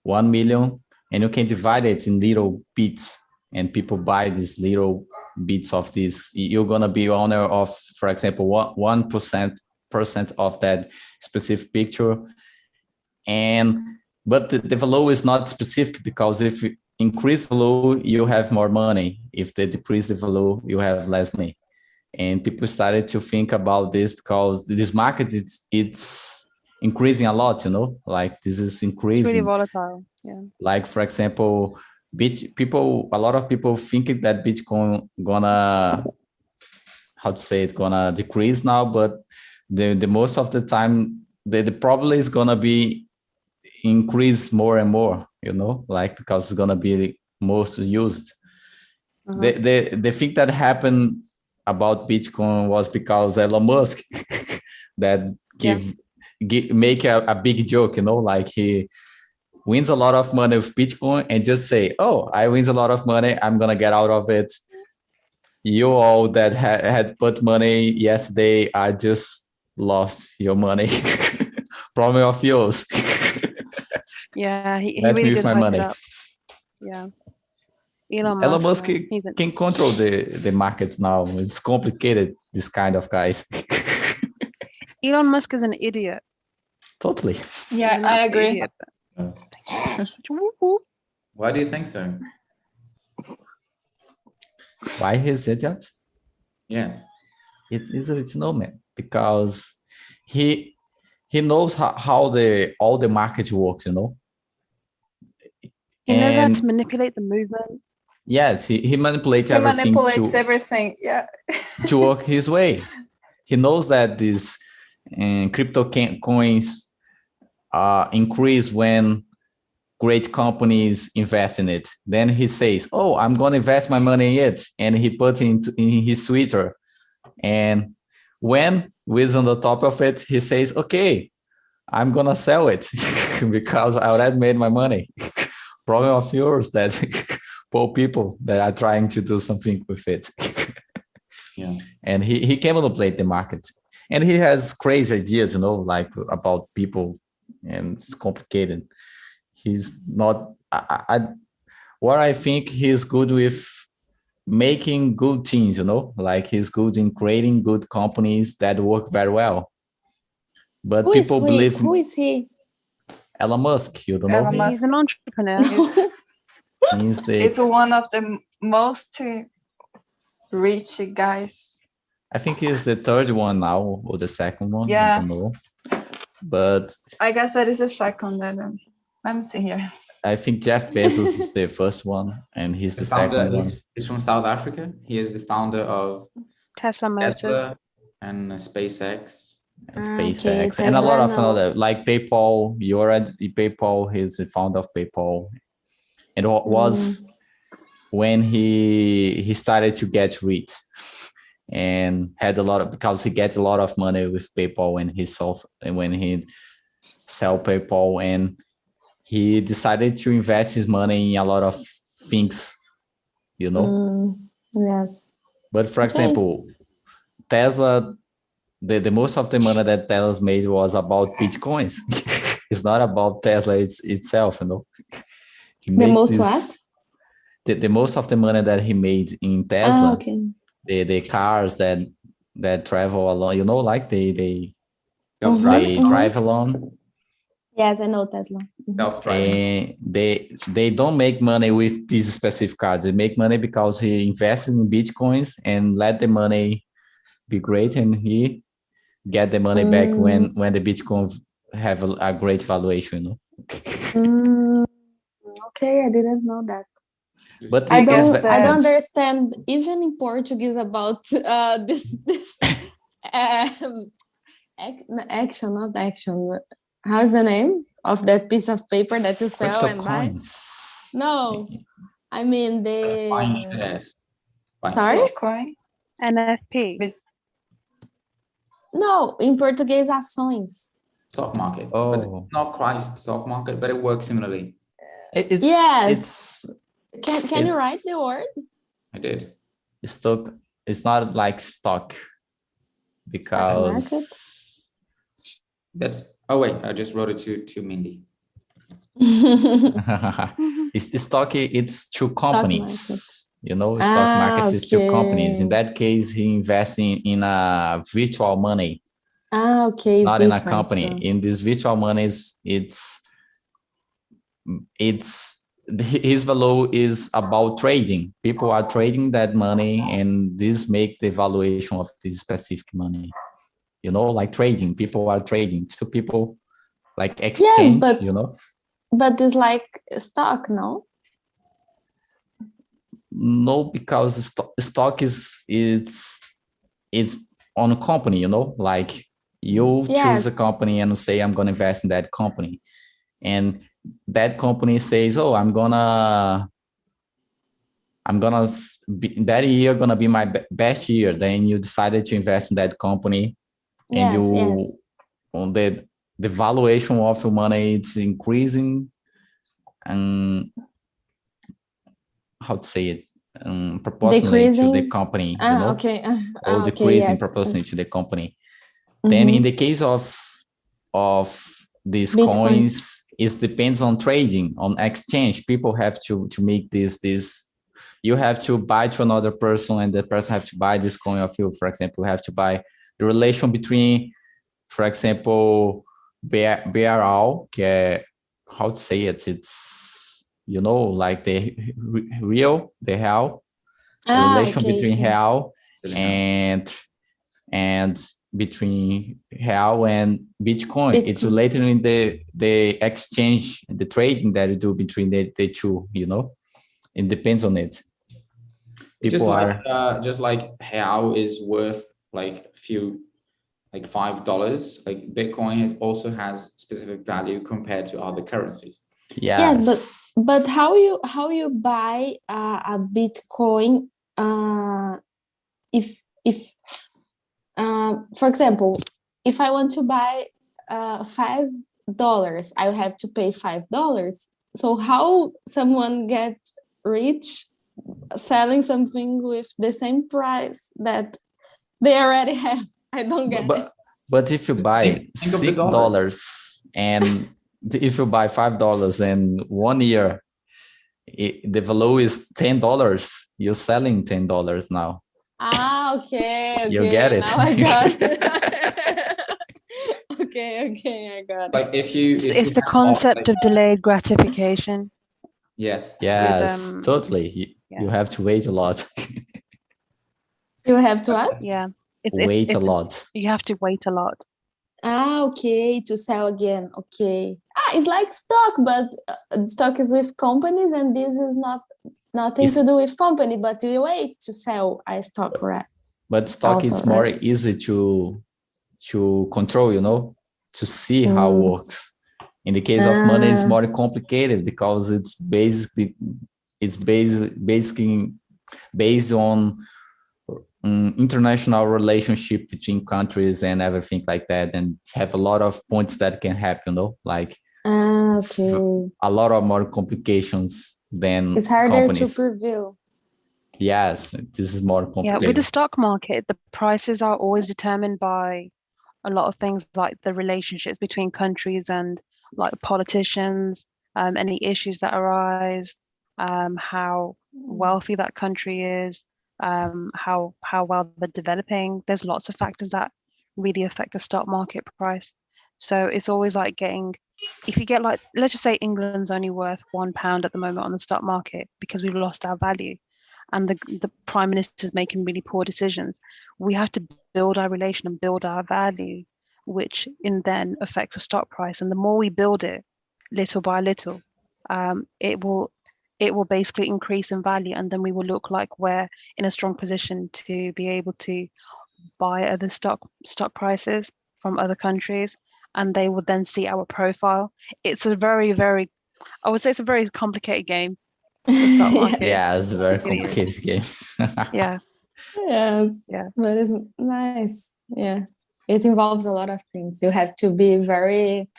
1 million, and you can divide it in little bits, and people buy these little bits of this, you're gonna be owner of, for example, 1% of that specific picture. But the value is not specific, because if you increase the value, you have more money. If they decrease the value, you have less money. And people started to think about this because this market, it's increasing a lot, like this is increasing. Really volatile, yeah. Like, for example, a lot of people think that Bitcoin gonna decrease now, but the most of the time, the probably is gonna be increase more and more, like because it's gonna be most used. The thing that happened about Bitcoin was because Elon Musk that make a big joke, like he wins a lot of money with Bitcoin and just say, oh, I wins a lot of money, I'm gonna get out of it. You all that had put money yesterday are just lost your money. Problem of yours. Yeah, he Let really me did with my hype money. it up. Yeah. Elon Musk man, can control the market now. It's complicated, this kind of guys. Elon Musk is an idiot. Totally. Yeah, I agree. Why do you think so? Why he's idiot? Yes. It's easy to know, man, because he knows how all the market works, He knows how to manipulate the movement. Yes, he manipulates He everything. Manipulates everything, yeah. To work his way. He knows that these crypto coins increase when great companies invest in it. Then he says, oh, I'm going to invest my money in it. And he puts it in his Twitter. And when with on the top of it, he says, okay, I'm going to sell it because I already made my money. Problem of yours that poor people that are trying to do something with it. Yeah. And he can manipulate the market. And he has crazy ideas, like about people, and it's complicated. He's not, what I think he's good with making good teams, like he's good in creating good companies that work very well. But who people believe. Who is he? Elon Musk, you don't know him? He's an entrepreneur. He's one of the most rich guys. I think he's the third one now, or the second one. Yeah. I don't know. But I guess that is the second. Then let me see here. I think Jeff Bezos is the first one, and he's the second one. He's from South Africa. He is the founder of Tesla Motors and SpaceX. And SpaceX, and a lot of other, like PayPal. You're at PayPal. He's the founder of PayPal. It was when he started to get rich, and had a lot of, because he get a lot of money with PayPal when he sell PayPal, and he decided to invest his money in a lot of things, you know. Yes. But for example, Tesla, the most of the money that Tesla's made was about Bitcoins. It's not about Tesla itself, you know. The most what? The most of the money that he made in Tesla, Okay. the cars that travel along, you know, like they Self-driving. drive along. Yes, I know Tesla. Self-driving. And they don't make money with these specific cars. They make money because he invested in Bitcoins and let the money be great, and he get the money back when the Bitcoin have a great valuation, you know. Okay, I didn't know that. But I guess don't that- understand even in Portuguese about this action, not action. How's the name of that piece of paper that you sell and buy? coins. No, I mean Buying the. shares. Buying Sorry? shares. Bitcoin. NFP. Bit- No, in Português, ações. Stock market. Oh. But it's not quite stock market, but it works similarly. Yes. Can you write the word? I did. Stock. It's not like stock because That's. Oh wait, I just wrote it to Mindy. it's stock. It's two companies. market. You know, stock market is two companies. In Okay. that case, he invests in a virtual money, Okay. not It's in a different, company. so. In this virtual money, it's his value is about trading. People are trading that money, and this make the valuation of this specific money. You know, like trading. People are trading. Two people like exchange. but- you know. But it's like stock, no? No, because stock is it's on a company, you know, like you choose a Yes. company and say, I'm going to invest in that company. And that company says, oh, I'm gonna be, that year gonna be my best year. Then you decided to invest in that company, and Yes. on the valuation of your money, it's increasing, and how to say it, proportionally to the Decreasing? company, you know, Okay. or Okay, decreasing yes. proportionally to the company. Then in the case of these Bitcoins. coins, it depends on trading, on exchange. People have to make this. You have to buy to another person, and the person have to buy this coin of you. For example, you have to buy the relation between, for example, BRL, how to say it? It's, you know, like the real, the real, the relation between real and between real and Bitcoin. It's related in the exchange, the trading that you do between the two, you know. It depends on it. People just like real is worth like $5. Like Bitcoin also has specific value compared to other currencies. Yes, but how you buy a Bitcoin if for example, if I want to buy $5, I have to pay $5. So how someone get rich selling something with the same price that they already have? I don't get it. But if you buy $6 and if you buy $5 in 1 year, the value is $10. You're selling $10 now. Okay. You get it. Now I got it. Okay, I got it. Like if It's the concept of delayed gratification. Yes. Yes, totally. You have to wait a lot. You have to what? Yeah. Wait a lot. You have to wait a lot. Okay, to sell again. Okay. It's like stock, but stock is with companies, and this is nothing to do with company, but you wait to sell a stock, right? But stock is more easy to control, you know, to see how it works. In the case of money, it's more complicated because it's basically based on international relationship between countries and everything like that, and have a lot of points that can happen, you know, like a lot of more complications than It's harder companies. to preview. Yes, this is more Yeah, complicated. with the stock market, the prices are always determined by a lot of things like the relationships between countries and like politicians, any issues that arise, how wealthy that country is, how well they're developing. There's lots of factors that really affect the stock market price. So it's always like getting, if you get like, let's just say England's only worth £1 at the moment on the stock market because we've lost our value, and the prime minister's making really poor decisions. We have to build our relation and build our value, which in then affects the stock price. And the more we build it, little by little, it will basically increase in value, and then we will look like we're in a strong position to be able to buy other stock prices from other countries, and they will then see our profile. It's a very, very, I would say it's a very complicated game, the stock market. Yeah, it's a very It really is. complicated game. Yeah. Yes. Yeah. But it's nice. Yeah. It involves a lot of things. You have to be very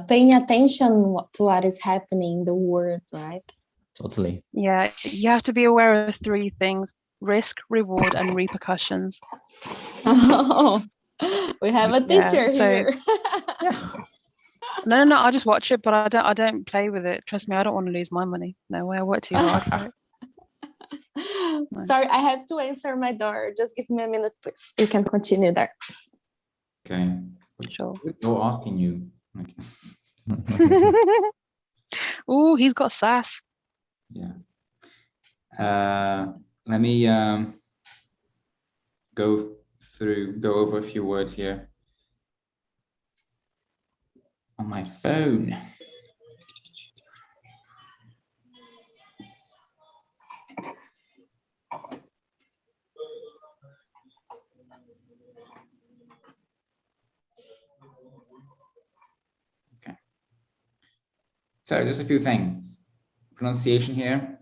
paying attention to what is happening in the world, right? Totally. Yeah, you have to be aware of three things: risk, reward, and repercussions. Oh, we have a Yeah, teacher so- here. No, I just watch it, but I don't play with it. Trust me, I don't want to lose my money. No way, I work too hard for it. Sorry, I have to answer my door. Just give me a minute, please. You can continue there. Okay. Sure. No asking you. Okay. Oh, he's got sass. Yeah. Let me go over a few words here on my phone. Okay. So just a few things. Pronunciation here.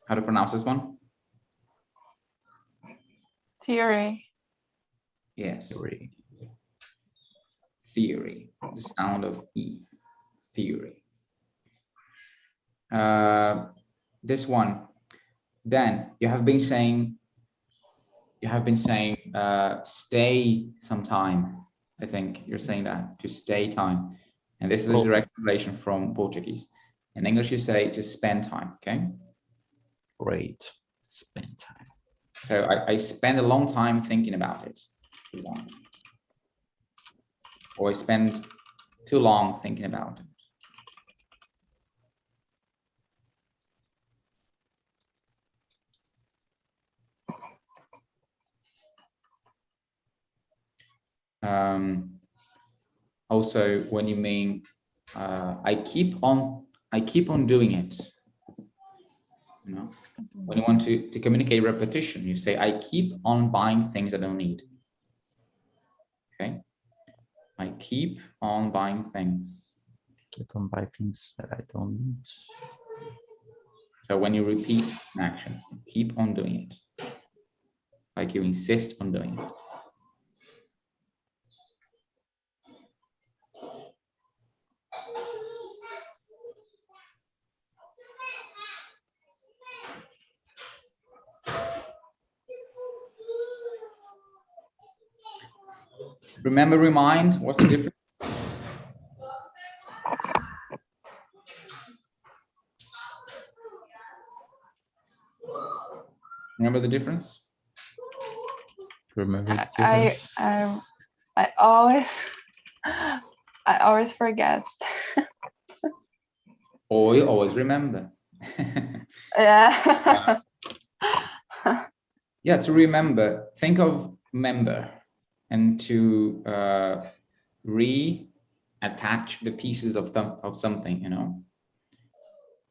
How to pronounce this one? Theory. Yes. Theory. Theory. The sound of E. Theory. This one. Then you have been saying stay sometime. I think you're saying that, to stay time. And this is a direct translation from Portuguese. In English, you say to spend time, okay? Great. Spend time. So I spend a long time thinking about it, for example. Or I spend too long thinking about it. Also, when you mean I keep on doing it, you know, when you want to communicate repetition, you say I keep on buying things I don't need. Okay, I keep on buying things. Keep on buying things that I don't need. So when you repeat an action, keep on doing it, like you insist on doing it. Remember, remind, what's the difference? Remember the difference? Remember the I difference? always forget. Or you always remember. Yeah. Yeah, to remember, think of member, and to reattach the pieces of something, you know,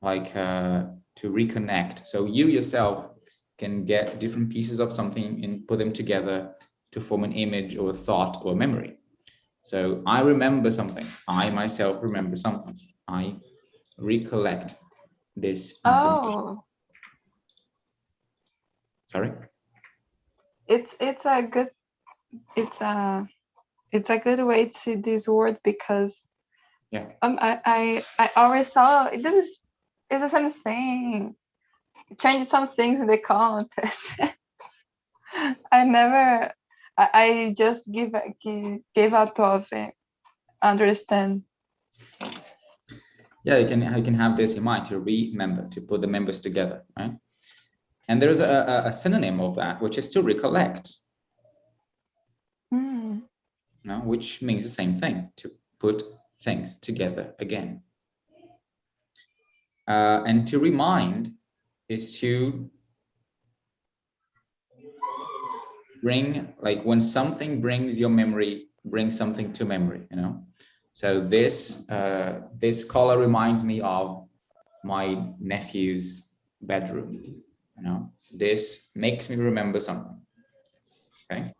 like to reconnect. So you yourself can get different pieces of something and put them together to form an image or a thought or a memory. So I remember something. I myself remember something. I recollect this information. Oh, Sorry? it's a good way to see this word, because Yeah. I always saw it's the same thing. Change some things in the contest. I just gave up of it. Understand. Yeah, you can have this in mind, to remember, to put the members together, right? And there's a synonym of that, which is to recollect. No, which means the same thing, to put things together again. And to remind is to bring, like when something brings your memory, bring something to memory, you know. So this color reminds me of my nephew's bedroom, you know. This makes me remember something. Okay,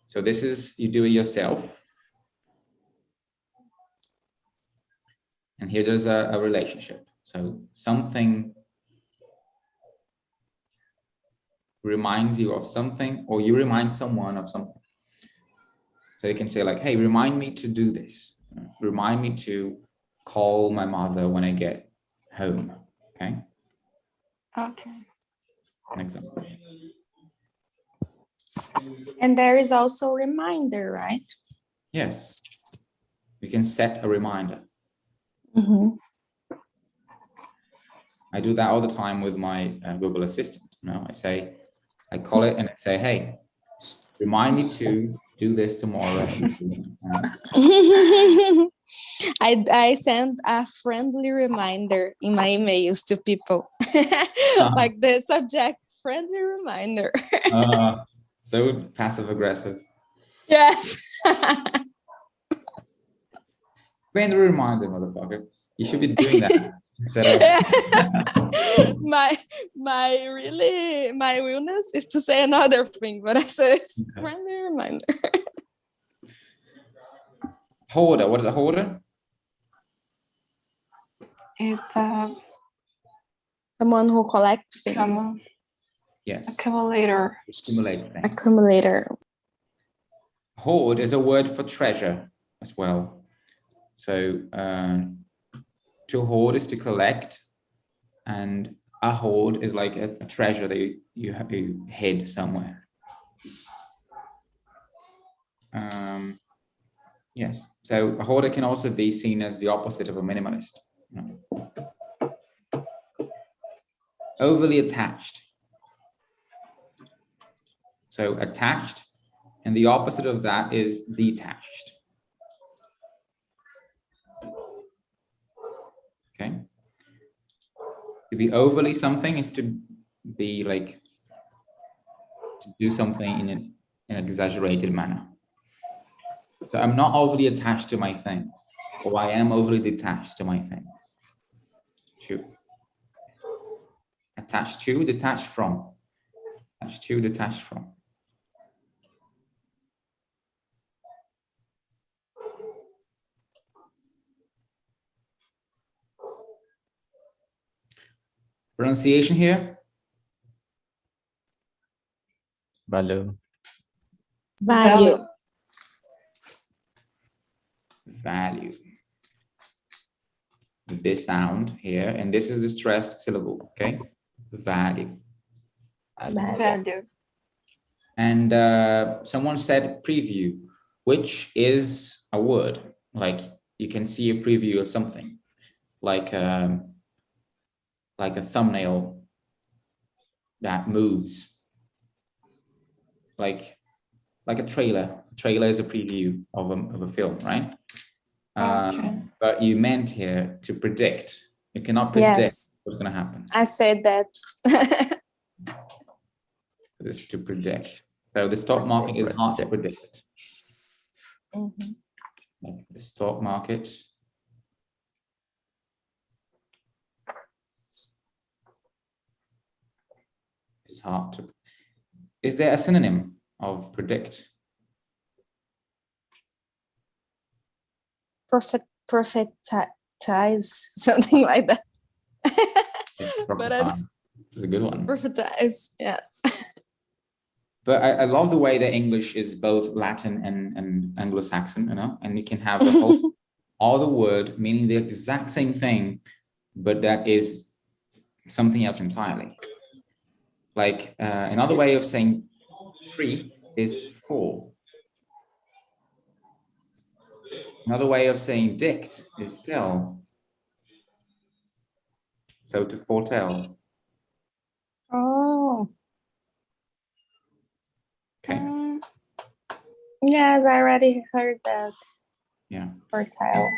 so this is, you do it yourself. And here there's a relationship. So something reminds you of something, or you remind someone of something. So you can say like, hey, remind me to do this. Remind me to call my mother when I get home. Okay. Okay. An example. And there is also reminder, right? Yes. You can set a reminder. I do that all the time with my Google Assistant. You know, I call it and I say, hey, remind me to do this tomorrow. I send a friendly reminder in my emails to people, like the subject, friendly reminder. So passive aggressive. Yes. Friendly reminder, motherfucker. You should be doing that instead of. my willness is to say another thing, but I say friendly reminder. Hoarder. What is a hoarder? It's someone who collects things. Yes. Accumulator. Accumulator. Hoard is a word for treasure as well. So to hoard is to collect, and a hoard is like a treasure that you hid somewhere. Yes. So a hoarder can also be seen as the opposite of a minimalist. Overly attached. So attached, and the opposite of that is detached. Okay. To be overly something is to be like, to do something in an exaggerated manner. So I'm not overly attached to my things, or I am overly detached to my things. Two. Attached to, detached from. Attached to, detached from. Pronunciation here. Valeu. Value. Value. This sound here, and this is the stressed syllable, okay? Value. Value. And someone said preview, which is a word. Like you can see a preview of something, like a thumbnail that moves, like a trailer. A trailer is a preview of a film, right? Okay. But you meant here to predict. You cannot predict what's going to happen. I said that. This is to predict. So the stock market is hard to predict. Like the stock market is hard to. Is there a synonym of predict? Prophetize, something like that. But this is a good one. Prophetize, yes. But I love the way that English is both Latin and Anglo-Saxon, you know, and you can have the whole other word meaning the exact same thing, but that is something else entirely. Like another way of saying pre is for. Another way of saying dict is tell. So to foretell. Oh. Okay. Yes, I already heard that. Yeah. Fertile.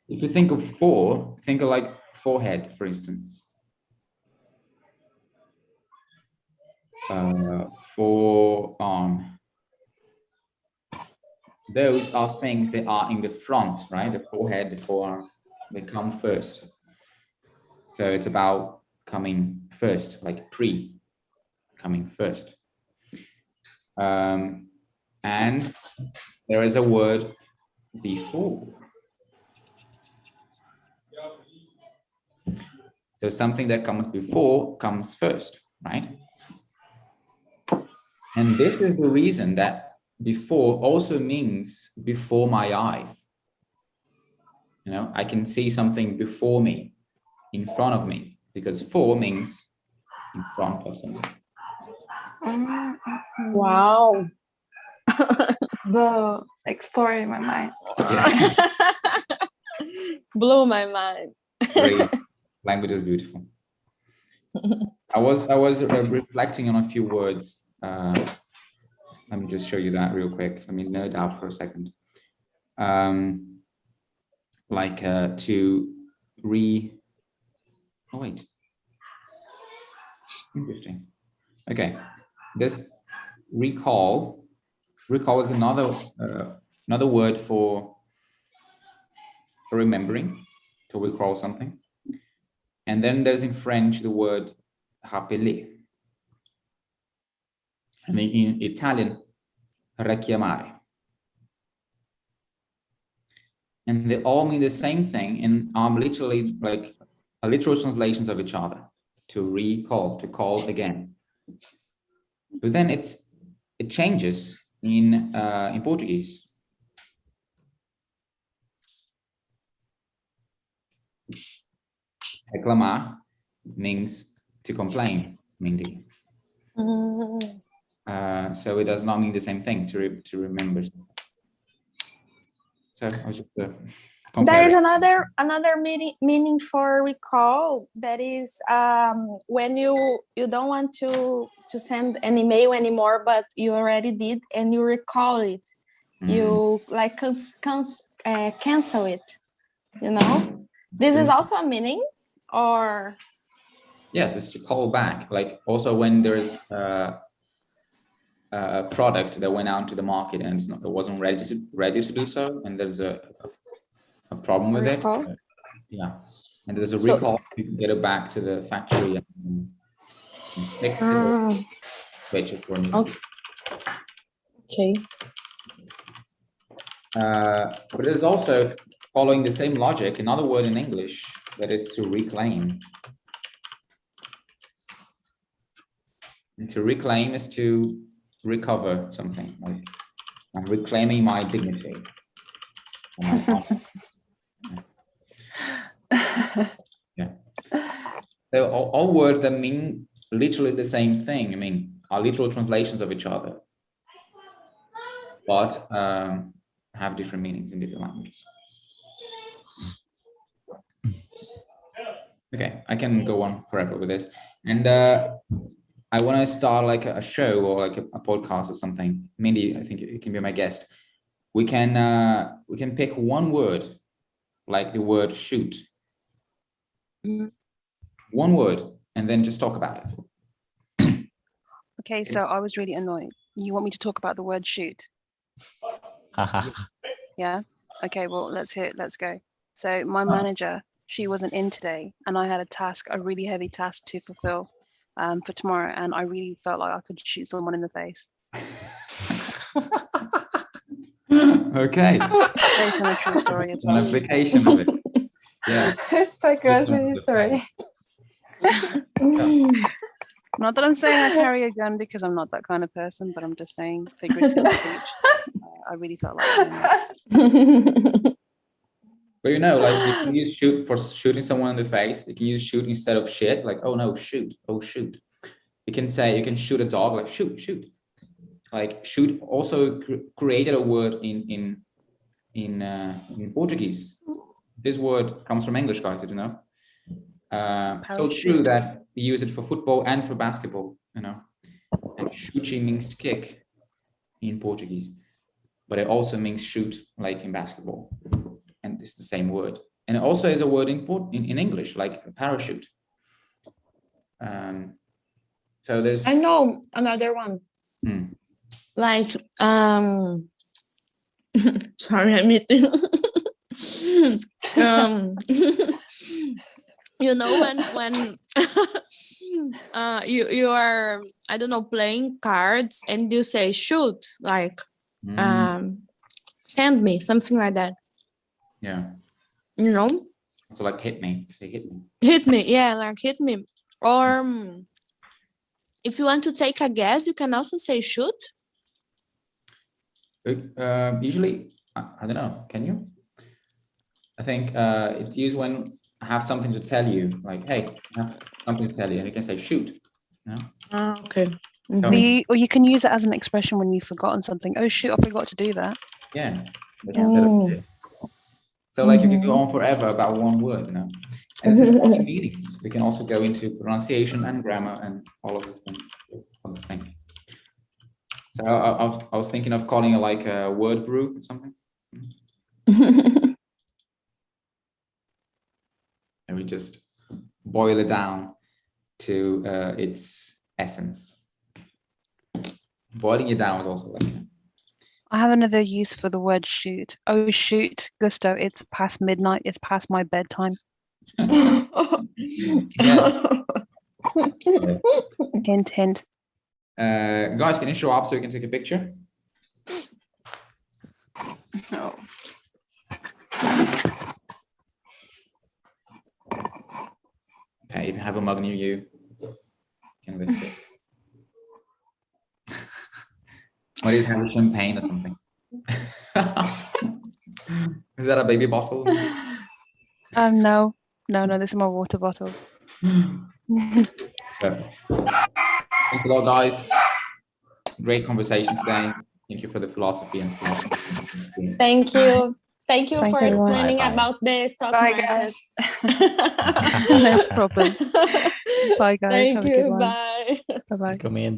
If you think of fore, think of like forehead, for instance. Forearm. Those are things that are in the front, right? The forehead, the forearm, they come first. So it's about coming first, like pre, coming first. And there is a word before. So something that comes before comes first, right? And this is the reason that before also means before my eyes. You know, I can see something before me, in front of me, because for means in front of something. Wow. The exploring my mind. Yeah. Blew my mind. Great. Language is beautiful. I was reflecting on a few words. Let me just show you that real quick. Let me nerd out for a second. Like to oh wait. Interesting. Okay. This recall is another word for remembering, to recall something. And then there's in French the word rappeler. And in Italian, richiamare. And they all mean the same thing and are literally like literal translations of each other. To recall, to call again. But then it changes in Portuguese. Reclamar means to complain, mindie. So it does not mean the same thing to remember. So I was just there is another meaning for recall, that is when you don't want to send an email anymore, but you already did and you recall it. You like cancel it, you know. This is also a meaning, or yes, it's to call back. Like also when there's a product that went out to the market and it wasn't ready to do so, and there's a problem with recall. It. Yeah, and there's a recall. You can get it back to the factory and fix it or switch it for new. Okay. But there's also, following the same logic, another word in English that is to reclaim. And to reclaim is to recover something. Like I'm reclaiming my dignity. Yeah. So all words that mean literally the same thing, I mean, are literal translations of each other, but have different meanings in different languages. Okay, I can go on forever with this. And I want to start like a show or like a podcast or something. Mindy, I think you can be my guest. We can pick one word, like the word shoot. One word, and then just talk about it. Okay, so I was really annoyed. You want me to talk about the word shoot? Yeah? Okay, well, let's hear it. Let's go. So my manager, she wasn't in today, and I had a really heavy task to fulfill for tomorrow, and I really felt like I could shoot someone in the face. Okay. Based on a true story as well. An application of it. Yeah. It's like a story. Not that I'm saying I carry a gun, because I'm not that kind of person, but I'm just saying figurative speech. I really felt like But you know, like you can use shoot for shooting someone in the face. You can use shoot instead of shit. Like, oh no, shoot. Oh shoot. You can shoot a dog, like shoot. Like shoot also created a word in Portuguese. This word comes from English, guys. Did you know? So true that we use it for football and for basketball. You know, and chute means kick in Portuguese, but it also means shoot, like in basketball. And it's the same word, and it also is a word in English, like parachute. So there's. I know another one. Like sorry, I'm eating. You know when you are, I don't know, playing cards and you say shoot, like send me, something like that. Yeah. You know? So like hit me. Say hit me. Hit me, yeah, like hit me. Or if you want to take a guess, you can also say shoot. Usually, I don't know. Can you? I think it's used when I have something to tell you. Like, hey, I have something to tell you, and you can say shoot. You know? Okay. So, or you can use it as an expression when you've forgotten something. Oh shoot, I forgot to do that. yeah. Instead of shit. So like you can go on forever about one word, you know. And it's just one meanings. We can also go into pronunciation and grammar and all of the things. So I was thinking of calling it like a word brew or something. And we just boil it down to its essence. Boiling it down is also like. I have another use for the word shoot. Oh shoot, Gusto, it's past midnight. It's past my bedtime. Hint, hint. Guys, can you show up so we can take a picture? No. Okay, if you have a mug near you, can lift it. What is having champagne or something? Is that a baby bottle? No, this is my water bottle. Perfect. Thanks a lot, guys. Great conversation today. Thank you for the philosophy and philosophy. Thank you. Thank you Thank for you, everyone. explaining Bye-bye. about the stock Bye, market. No problem. Bye, guys. Thank Have a good you. one. Bye. Bye-bye. Recomendo.